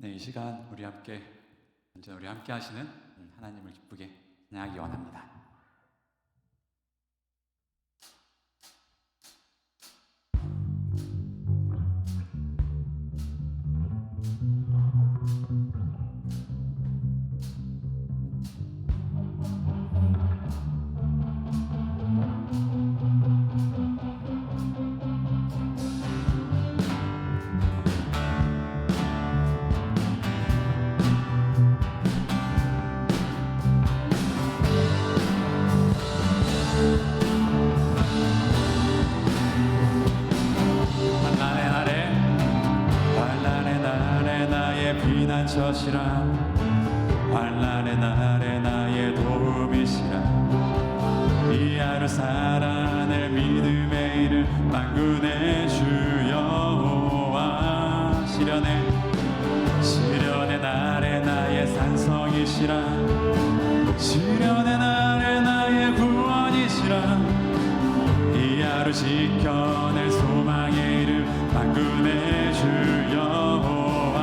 D: 네, 이 시간 우리 함께 언제나 우리 함께 하시는 하나님을 기쁘게 찬양하기 원합니다. 환난의 날에 나의 피난처시라 환난의 날에 나의 도움이시라 이 하루 살아낼 믿음의 이름 만군의 주 여호와 시련의 날에 나의 산성이시라 시련의 날에 나의 구원이시라 이 하루 지켜낼 소망의 이름 만군의 주 여호와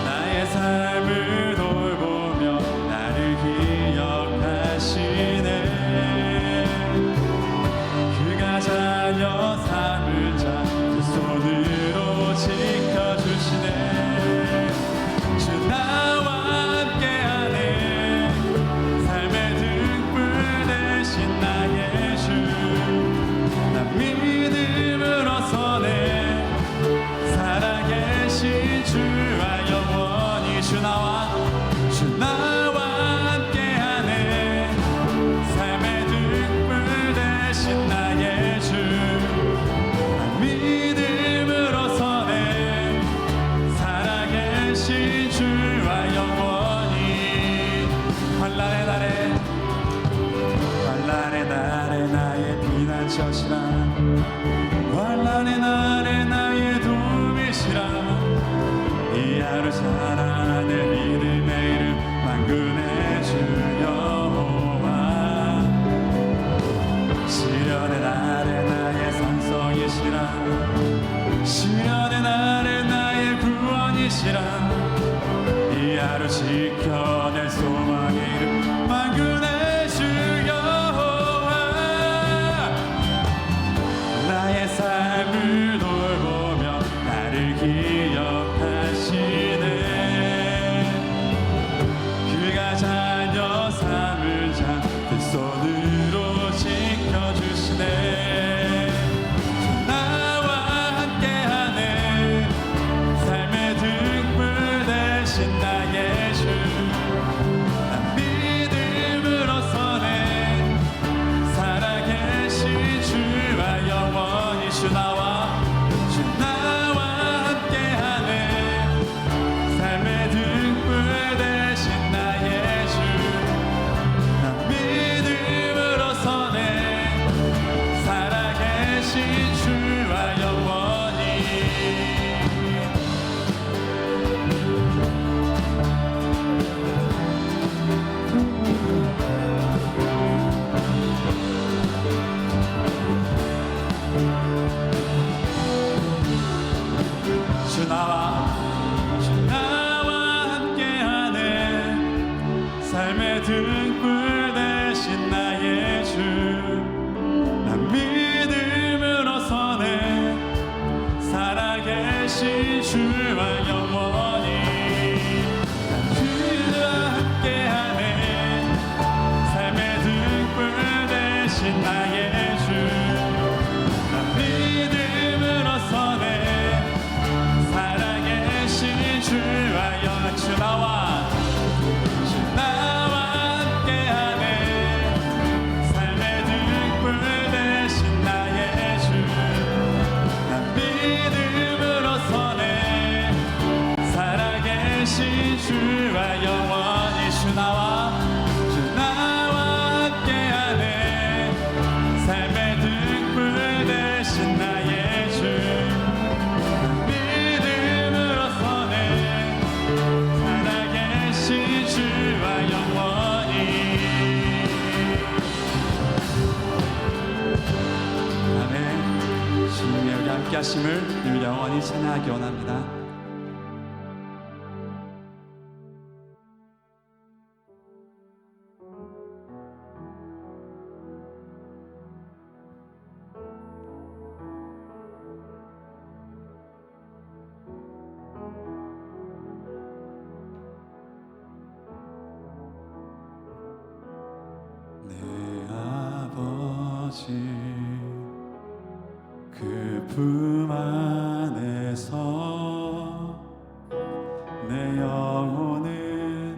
D: 나의 삶을 돌보며 나를 기억하시네 그가 자녀 삼을 자 두 손으로 지켜주시네 주 나와 함께하네 삶의 등불 대신 나의 주 난 믿음으로 서네 살아계신 주와 영원히 주 나와 함께하네 삶의 등불 대신 나의 주 난 믿음으로 서네 살아계신 주와 영원히 환난의 날에 나의 피난처시라 환난의 날에 나의 도움이시라 이 하루 살아낼 믿음의 이름 만군의 주 여호와 시련의 날에 나의 산성이시라 시련의 날에 나의 구원이시라 이 하루 지켜낼 소망의 이름 만군의 주 여호와 나의 삶을 돌보며 나를 기억하시네 함께하심을 늘 영원히 찬양하기 원합니다. 내 아버지 그 품 안에서 내 영혼은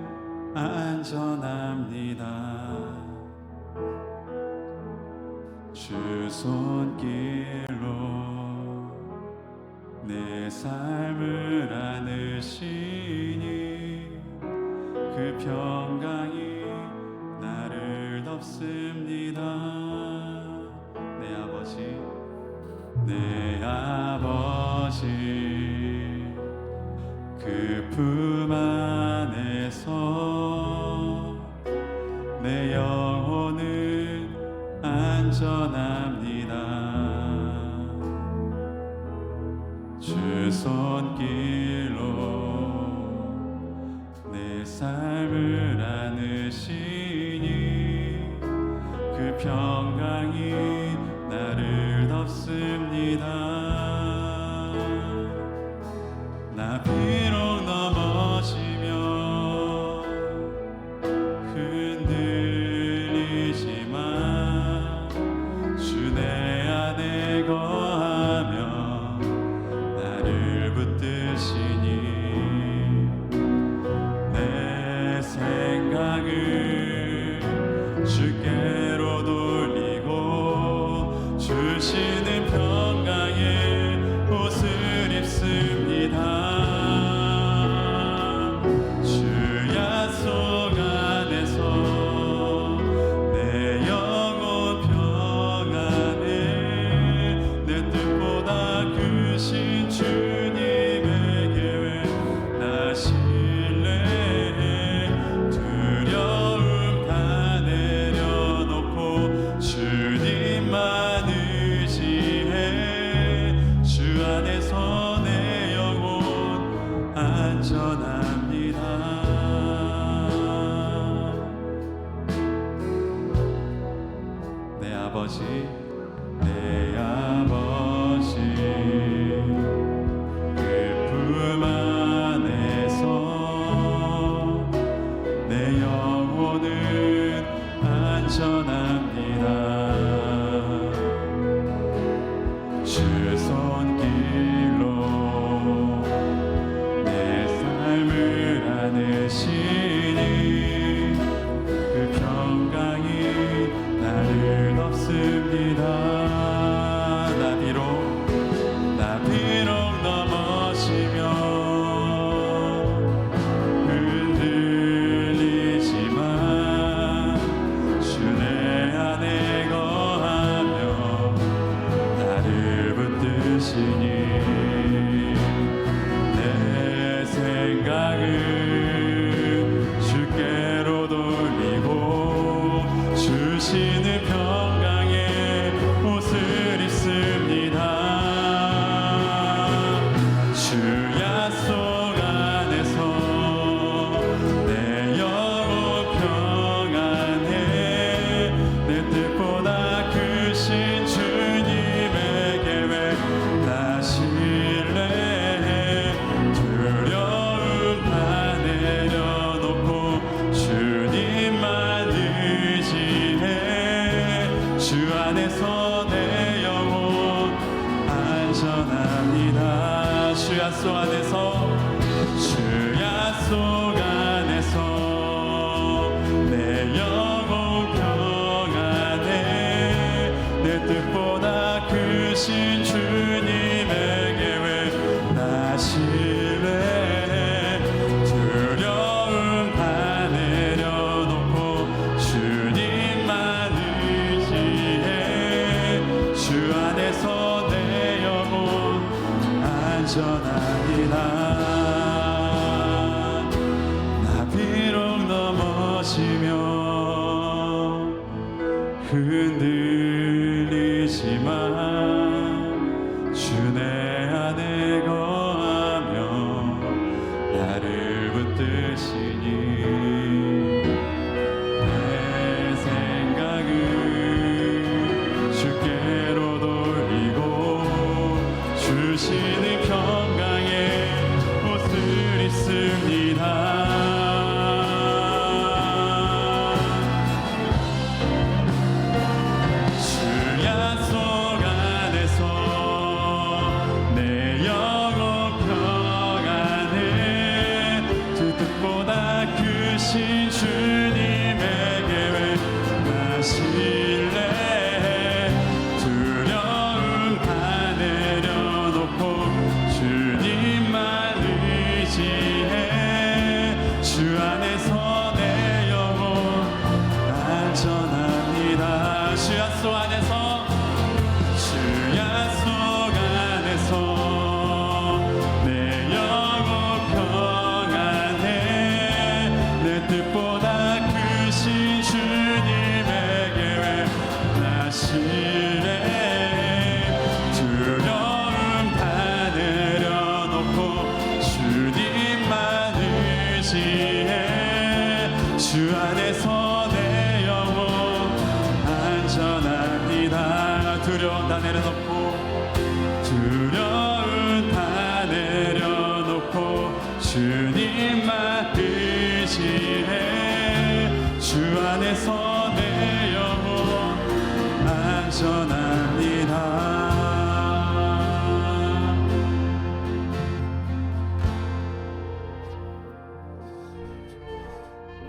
D: 안전합니다. 주 손길로 내 삶을 안으시니 그 평강이 나를 덮습니다. 내 아버지 그 품 안에서 내 영혼은 안전합니다. 주 손길로 내 삶을 안으시니 그 평강이 나를 덮습니다. 나 비록 넘어지며 흔들리지만 주 내 안에 거하며 나를 붙드시니 내 생각을 주께로 돌리고 주시는 평강의 옷을 입습니다. 주 약속 안에서 내 영혼 평안해 내 뜻보다 크신 주님의 계획 나 신뢰해 두려움 다 내려놓고 주님만 의지해 주 안에서 내 영혼 안전합니다. 내 아버지 내 아버지 그 품 안에서 내 영혼은 안전합니다. 주 손길로 내 삶을 안으시니 그 평강이 나를 덮습니다. 나 비록 넘어지며 흔들리지만 주 내 안에 거하며 나를 붙드시니 내 생각을 주께로 돌리고 주시는 평강의 옷을 입습니다. 주 약속 안에서 내 영혼 평안해 내 뜻보다 크신 주님의 계획 나 신뢰해 두려움 다 내려놓고 주님만 의지해 주 안에서 내 영혼 안전합니다. 주 약속 안에서 주 약속 안에서 내 영혼 평안해 내 뜻보다 크신 주님의 계획 나 신뢰해 두려움 다 내려놓고 주님만 의지해 주 안에서 내 영혼 안전합니다. 나 비록 넘어지며 흔들리지만 주 내 다 내려놓고 두려움 다 내려놓고 주님만 의지해 주 안에서 내 영혼 안전합니다.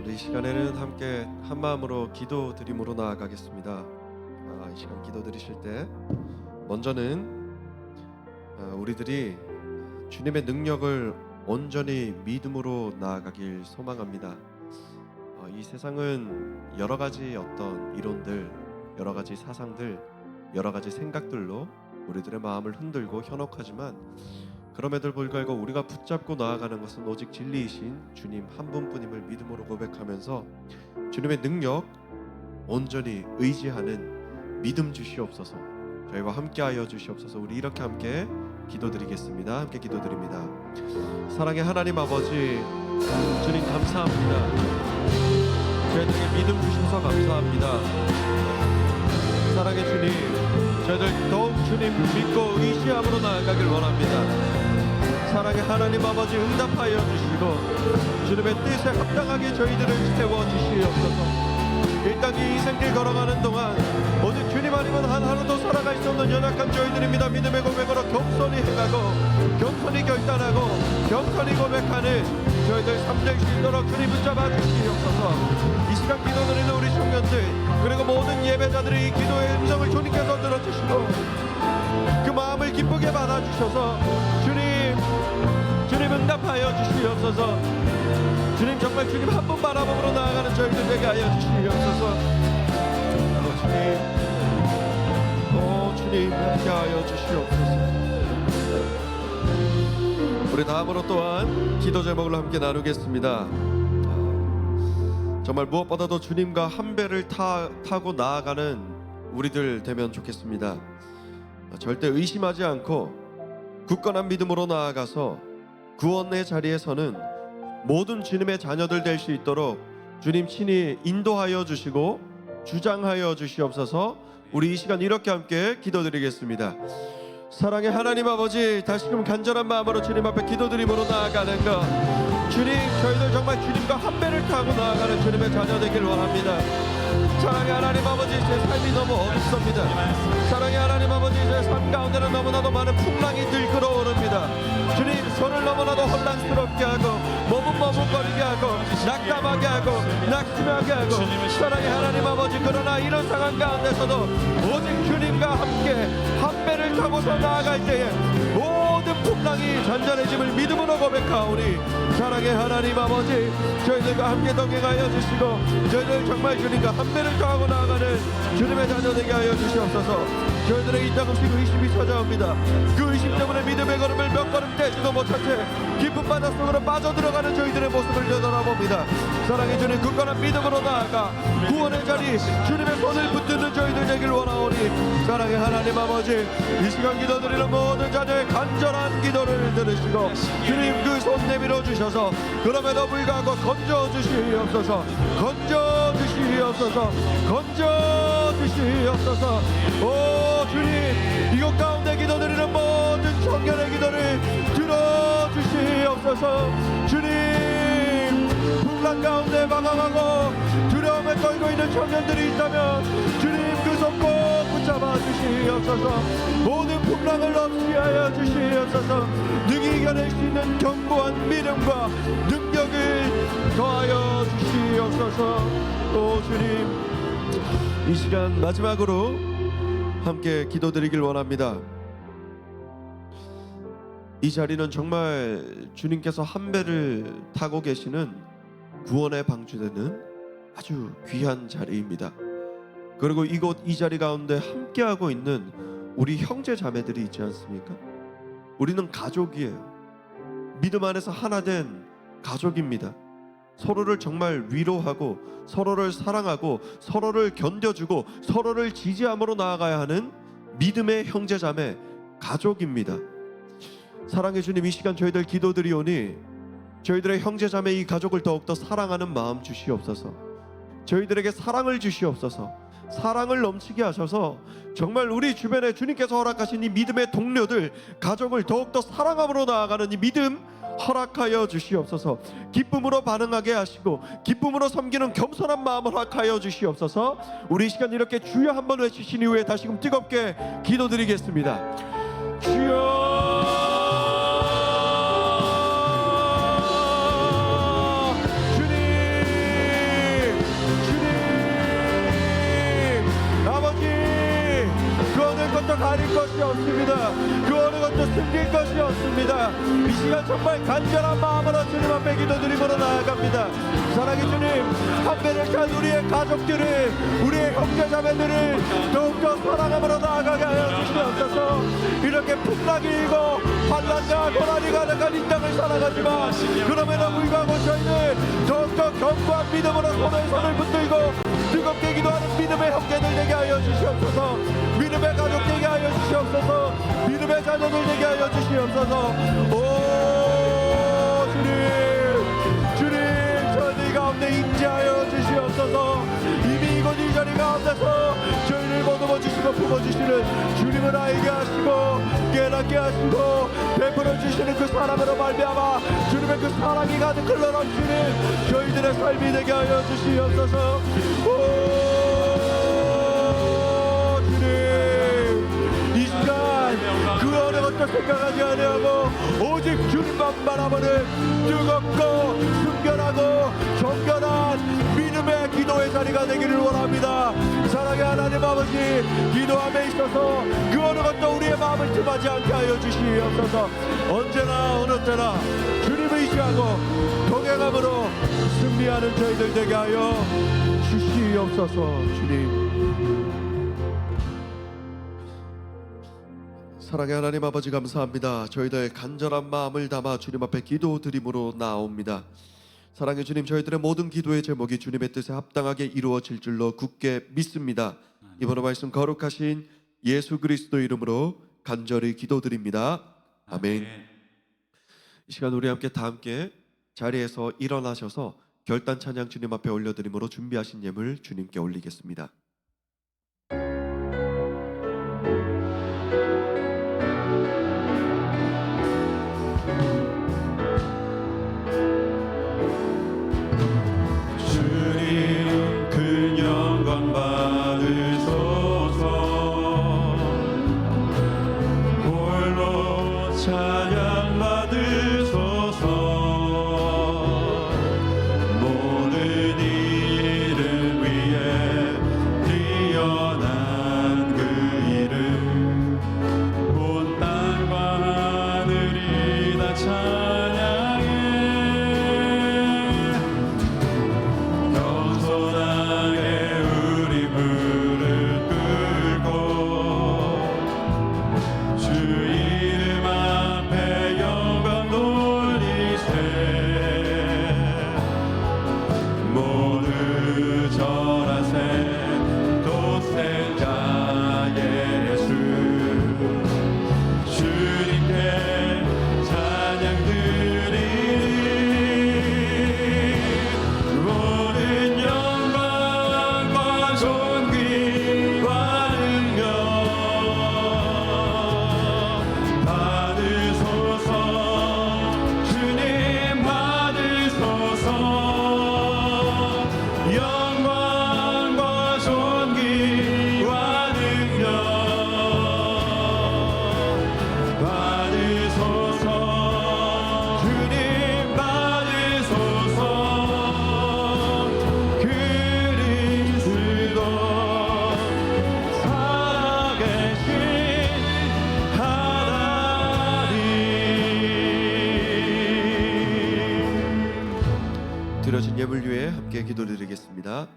B: 우리 이 시간에는 함께 한 마음으로 기도 드림으로 나아가겠습니다. 이 시간 기도 드리실 때 먼저는 우리들이 주님의 능력을 온전히 믿음으로 나아가길 소망합니다. 이 세상은 여러 가지 어떤 이론들, 여러 가지 사상들, 여러 가지 생각들로 우리들의 마음을 흔들고 현혹하지만 그럼에도 불구하고 우리가 붙잡고 나아가는 것은 오직 진리이신 주님 한 분뿐임을 믿음으로 고백하면서 주님의 능력 온전히 의지하는 믿음 주시옵소서. 저희와 함께하여 주시옵소서. 우리 이렇게 함께 기도드리겠습니다. 함께 기도드립니다. 사랑의 하나님 아버지, 주님 감사합니다. 저희들에게 믿음 주셔서 감사합니다. 사랑의 주님, 저희들 더욱 주님 믿고 의지함으로 나아가길 원합니다. 사랑의 하나님 아버지, 응답하여 주시고 주님의 뜻에 합당하게 저희들을 세워주시옵소서. 이 땅 이 인생길 걸어가는 동안 오직 주님 아니면 한 하루도 살아갈 수 없는 연약한 저희들입니다. 믿음의 고백으로 겸손히 행하고 겸손히 결단하고 겸손히 고백하는 저희들 삶 될 수 있도록 주님 붙잡아 주시옵소서. 이 시간 기도드리는 우리 청년들 그리고 모든 예배자들의 이 기도의 음성을 주님께서 들어주시고 그 마음을 기쁘게 받아주셔서 주님 응답하여 주시옵소서. 주님 정말 주님 한 분 바라봄으로 나아가는 저희들 되게 하여 주시옵소서. 주님 함께하여 주시옵소서. 우리 다음으로 또한 기도 제목을 함께 나누겠습니다. 정말 무엇보다도 주님과 한 배를 타고 나아가는 우리들 되면 좋겠습니다. 절대 의심하지 않고 굳건한 믿음으로 나아가서 구원의 자리에 서는 모든 주님의 자녀들 될 수 있도록 주님 친히 인도하여 주시고 주장하여 주시옵소서. 우리 이 시간 이렇게 함께 기도드리겠습니다. 사랑의 하나님 아버지, 다시금 간절한 마음으로 주님 앞에 기도드림으로 나아가는 것, 주님 저희들 정말 주님과 한 배를 타고 나아가는 주님의 자녀 되길 원합니다. 사랑의 하나님 아버지, 제 삶이 너무 어둡습니다. 사랑의 하나님 아버지, 제 삶 가운데는 너무나도 많은 풍랑이 들끓어오릅니다. 주님, 손을 너무나도 혼란스럽게 하고 몸은 머뭇거리게 하고 낙담하게 하고 낙심하게 하고 사랑의 하나님 아버지, 그러나 이런 상황 가운데서도 오직 주님과 함께 한 배를 타고서 나아갈 때에 모든 풍랑이 잔잔해짐을 믿음으로 고백하오니 사랑의 하나님 아버지, 저희들과 함께 동행하여 주시고 저희들 정말 주님과 한 배를 타고 나아가는 주님의 자녀 되게 하여 주시옵소서. 저희들의 이 땅 없이 의심이 찾아옵니다. 그 의심 때문에 믿음의 걸음을 몇 걸음 떼지도 못한 채 깊은 바다 속으로 빠져들어가는 저희들의 모습을 되돌아봅니다. 사랑해 주님, 굳건한 믿음으로 나아가 구원의 자리 주님의 손을 붙드는 저희들 되길 원하오니 사랑의 하나님 아버지, 이 시간 기도드리는 모든 자녀의 간절한 기도를 들으시고 주님 그 손 내밀어 주셔서 그럼에도 불구하고 건져 주시옵소서. 건져 주시옵소서. 건져 주시옵소서. 오 주님, 이곳 가운데 기도드리는 모든 청년의 기도를 들어주시옵소서. 주님, 풍랑 가운데 방황하고 두려움에 떨고 있는 청년들이 있다면 주님 그 손 꼭 붙잡아 주시옵소서. 모든 풍랑을 없이 하여 주시옵소서. 능히 이겨낼 수 있는 견고한 믿음과 능력을 더하여 주시옵소서. 오 주님, 이 시간 마지막으로 함께 기도드리길 원합니다. 이 자리는 정말 주님께서 한 배를 타고 계시는 구원의 방주되는 아주 귀한 자리입니다. 그리고 이곳 이 자리 가운데 함께하고 있는 우리 형제 자매들이 있지 않습니까? 우리는 가족이에요. 믿음 안에서 하나 된 가족입니다. 서로를 정말 위로하고 서로를 사랑하고 서로를 견뎌주고 서로를 지지함으로 나아가야 하는 믿음의 형제자매 가족입니다. 사랑해 주님, 이 시간 저희들 기도드리오니 저희들의 형제자매 이 가족을 더욱더 사랑하는 마음 주시옵소서. 저희들에게 사랑을 주시옵소서. 사랑을 넘치게 하셔서 정말 우리 주변에 주님께서 허락하신 이 믿음의 동료들, 가정을 더욱더 사랑함으로 나아가는 이 믿음 허락하여 주시옵소서. 기쁨으로 반응하게 하시고 기쁨으로 섬기는 겸손한 마음을 허락하여 주시옵소서. 우리 이 시간 이렇게 주여 한번 외치신 이후에 다시금 뜨겁게 기도드리겠습니다. 주여, 가릴 것이 없습니다. 그 어느 것도 숨길 것이 없습니다. 이 시간 정말 간절한 마음으로 주님 앞에 기도드림으로 나아갑니다. 사랑의 주님, 한배를 찬 우리의 가족들을, 우리의 형제자매들을 더욱더 사랑함으로 나아가게 하여 주시옵소서. 이렇게 풍랑이 일고 환난과 고난이가 나간 이 땅을 살아가지만 그럼에도 불구하고 저희는 더욱더 견고한 믿음으로 손에 손을 붙들고 뜨겁게 기도하는 믿음의 형제들 되게 하여 주시옵소서. 믿음의 가족 되게 하여 주시옵소서. 믿음의 자녀들 되게 하여 주시옵소서. 오 주님, 저희 가운데 임재하여 주시옵소서. 이미 이곳 이 자리 가운데서 저희를 보듬어 주시고 품어 주시는 주님을 알게 하시고 깨닫게 하시고 베풀어 주시는 그 사랑으로 말미암아 주님의 그 사랑이 가득 흘러넘치는 저희들의 삶이 되게 하여 주시옵소서. 그 어느 것도 생각하지 아니하고 오직 주님만 바라보는 뜨겁고 순결하고 정결한 믿음의 기도의 자리가 되기를 원합니다. 사랑의 하나님 아버지, 기도함에 있어서 그 어느 것도 우리의 마음을 틈하지 않게 하여 주시옵소서. 언제나 어느 때나 주님을 의지하고 동행함으로 승리하는 저희들 되게 하여 주시옵소서. 주님, 사랑의 하나님 아버지, 감사합니다. 저희들의 간절한 마음을 담아 주님 앞에 기도드림으로 나옵니다. 사랑의 주님, 저희들의 모든 기도의 제목이 주님의 뜻에 합당하게 이루어질 줄로 굳게 믿습니다. 이번 말씀 거룩하신 예수 그리스도 이름으로 간절히 기도드립니다. 아멘. 이 시간 우리 함께 다 함께 자리에서 일어나셔서 결단 찬양 주님 앞에 올려드림으로 준비하신 예물 주님께 올리겠습니다. 드려진 예물 위에 함께 기도드리겠습니다.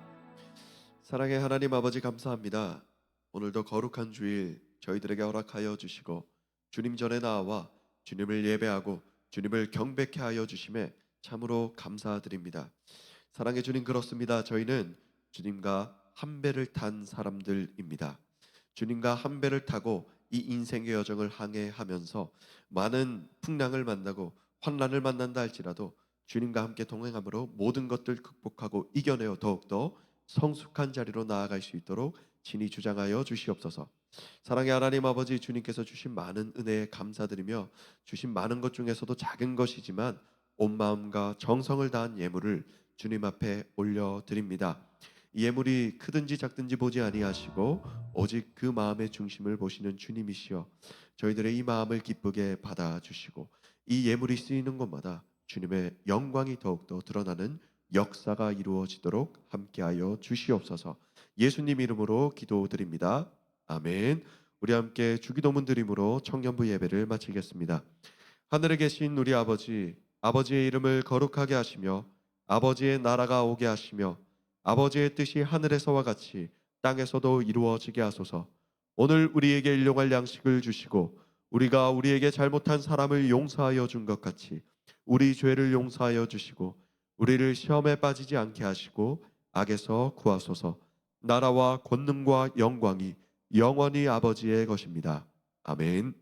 B: 사랑의 하나님 아버지, 감사합니다. 오늘도 거룩한 주일 저희들에게 허락하여 주시고 주님 전에 나와 주님을 예배하고 주님을 경배케 하여 주심에 참으로 감사드립니다. 사랑의 주님, 그렇습니다. 저희는 주님과 한 배를 탄 사람들입니다. 주님과 한 배를 타고 이 인생의 여정을 항해하면서 많은 풍랑을 만나고 환난을 만난다 할지라도 주님과 함께 동행함으로 모든 것들 극복하고 이겨내어 더욱더 성숙한 자리로 나아갈 수 있도록 친히 주장하여 주시옵소서. 사랑의 하나님 아버지, 주님께서 주신 많은 은혜에 감사드리며 주신 많은 것 중에서도 작은 것이지만 온 마음과 정성을 다한 예물을 주님 앞에 올려드립니다. 이 예물이 크든지 작든지 보지 아니하시고 오직 그 마음의 중심을 보시는 주님이시여, 저희들의 이 마음을 기쁘게 받아주시고 이 예물이 쓰이는 곳마다 주님의 영광이 더욱더 드러나는 역사가 이루어지도록 함께하여 주시옵소서. 예수님 이름으로 기도드립니다. 아멘. 우리 함께 주기도문 드림으로 청년부 예배를 마치겠습니다. 하늘에 계신 우리 아버지, 아버지의 이름을 거룩하게 하시며 아버지의 나라가 오게 하시며 아버지의 뜻이 하늘에서와 같이 땅에서도 이루어지게 하소서. 오늘 우리에게 일용할 양식을 주시고 우리가 우리에게 잘못한 사람을 용서하여 준 것 같이 우리 죄를 용서하여 주시고 우리를 시험에 빠지지 않게 하시고 악에서 구하소서. 나라와 권능과 영광이 영원히 아버지의 것입니다. 아멘.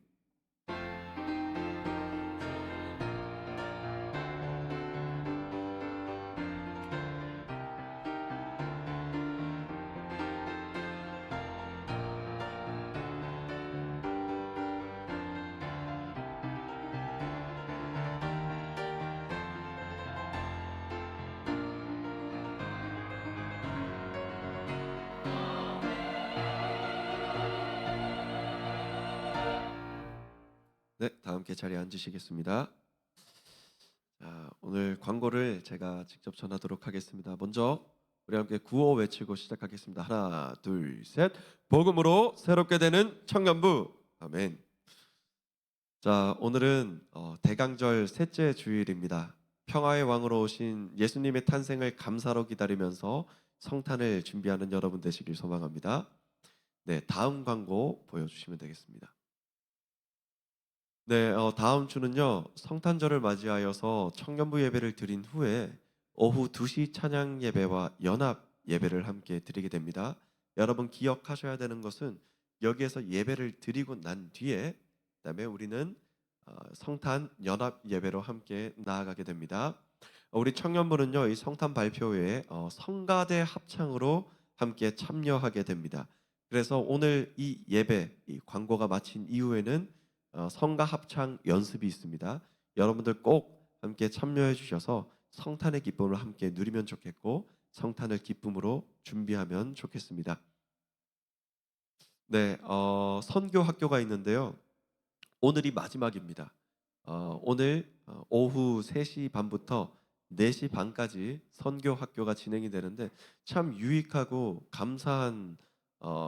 B: 네, 다 함께 자리에 앉으시겠습니다. 자, 오늘 광고를 제가 직접 전하도록 하겠습니다. 먼저 우리 함께 구호 외치고 시작하겠습니다. 하나, 둘, 셋. 복음으로 새롭게 되는 청년부. 아멘. 자, 오늘은 대강절 셋째 주일입니다. 평화의 왕으로 오신 예수님의 탄생을 감사로 기다리면서 성탄을 준비하는 여러분 되시길 소망합니다. 네, 다음 광고 보여주시면 되겠습니다. 네, 다음 주는요, 성탄절을 맞이하여서 청년부 예배를 드린 후에 오후 2시 찬양 예배와 연합 예배를 함께 드리게 됩니다. 여러분 기억하셔야 되는 것은 여기에서 예배를 드리고 난 뒤에 그다음에 우리는 성탄 연합 예배로 함께 나아가게 됩니다. 우리 청년부는요, 이 성탄 발표회에 성가대 합창으로 함께 참여하게 됩니다. 그래서 오늘 이 예배, 이 광고가 마친 이후에는 성가 합창 연습이 있습니다. 여러분들 꼭 함께 참여해 주셔서 성탄의 기쁨을 함께 누리면 좋겠고 성탄을 기쁨으로 준비하면 좋겠습니다. 네, 선교 학교가 있는데요. 오늘이 마지막입니다. 오늘 오후 3시 반부터 4시 반까지 선교 학교가 진행이 되는데 참 유익하고 감사한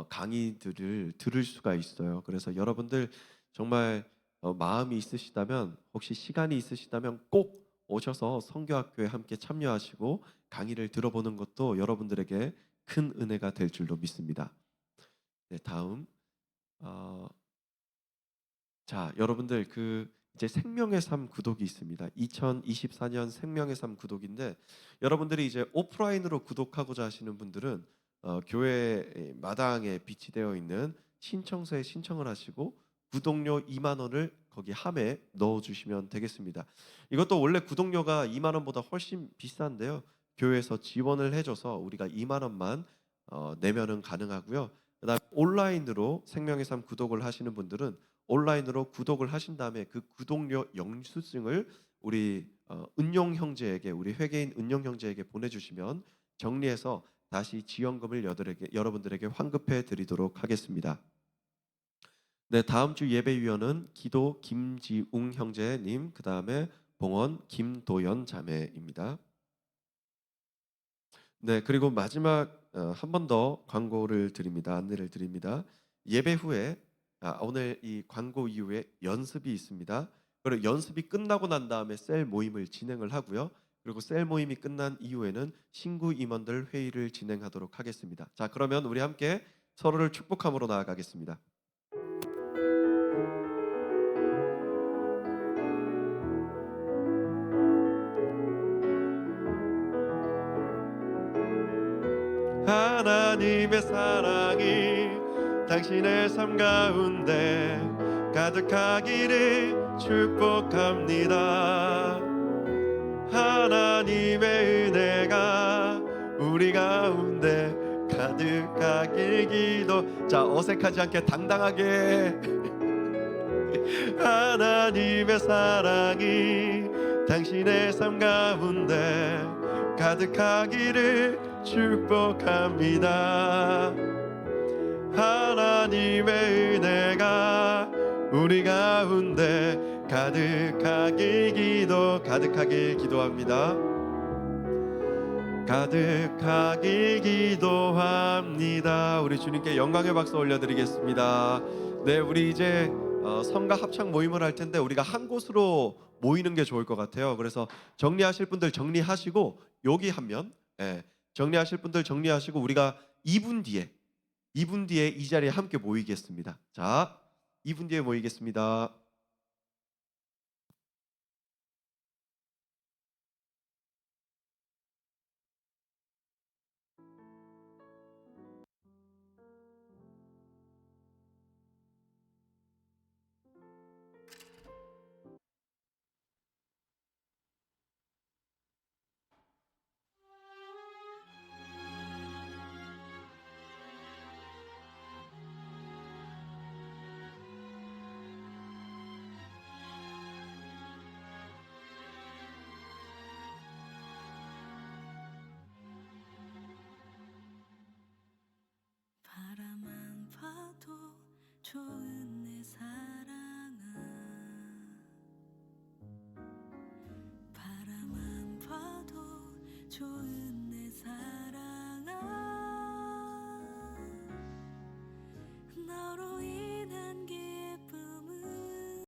B: 강의들을 들을 수가 있어요. 그래서 여러분들 정말 마음이 있으시다면, 혹시 시간이 있으시다면 꼭 오셔서 선교학교에 함께 참여하시고 강의를 들어보는 것도 여러분들에게 큰 은혜가 될 줄로 믿습니다. 네, 다음 자, 여러분들 이제 생명의 삶 구독이 있습니다. 2024년 생명의 삶 구독인데 여러분들이 이제 오프라인으로 구독하고자 하시는 분들은 교회 마당에 비치되어 있는 신청서에 신청을 하시고 구독료 2만 원을 거기 함에 넣어주시면 되겠습니다. 이것도 원래 구독료가 2만 원보다 훨씬 비싼데요. 교회에서 지원을 해줘서 우리가 2만 원만 내면은 가능하고요. 그다음 온라인으로 생명의 삶 구독을 하시는 분들은 온라인으로 구독을 하신 다음에 그 구독료 영수증을 우리 은용 형제에게, 우리 회계인 은용 형제에게 보내주시면 정리해서 다시 지원금을 여러분들에게 환급해 드리도록 하겠습니다. 네, 다음 주 예배위원은 기도 김지웅 형제님, 그 다음에 봉헌 김도연 자매입니다. 네, 그리고 마지막 한 번 더 광고를 드립니다. 안내를 드립니다. 예배 후에 오늘 이 광고 이후에 연습이 있습니다. 그리고 연습이 끝나고 난 다음에 셀 모임을 진행을 하고요. 그리고 셀 모임이 끝난 이후에는 신구 임원들 회의를 진행하도록 하겠습니다. 자, 그러면 우리 함께 서로를 축복함으로 나아가겠습니다. 하나님의 사랑이 당신의 삶 가운데 가득하기를 축복합니다. 하나님의 은혜가 우리 우리 가운데 가득하길 기도. 자, 어색하지 않게 당당하게 하나님의 사랑이 당신의 삶 가운데 가득하기를 축복합니다. 하나님의 은혜가 우리 가운데 가득하길 기도합니다. 가득하길 기도합니다. 우리 주님께 영광의 박수 올려드리겠습니다. 네, 우리 이제 성가 합창 모임을 할 텐데 우리가 한 곳으로 모이는 게 좋을 것 같아요. 그래서 정리하실 분들 정리하시고, 여기 하면 정리하실 분들 정리하시고, 우리가 2분 뒤에 이 자리에 함께 모이겠습니다. 자, 2분 뒤에 모이겠습니다.
E: 바라만 봐도 좋아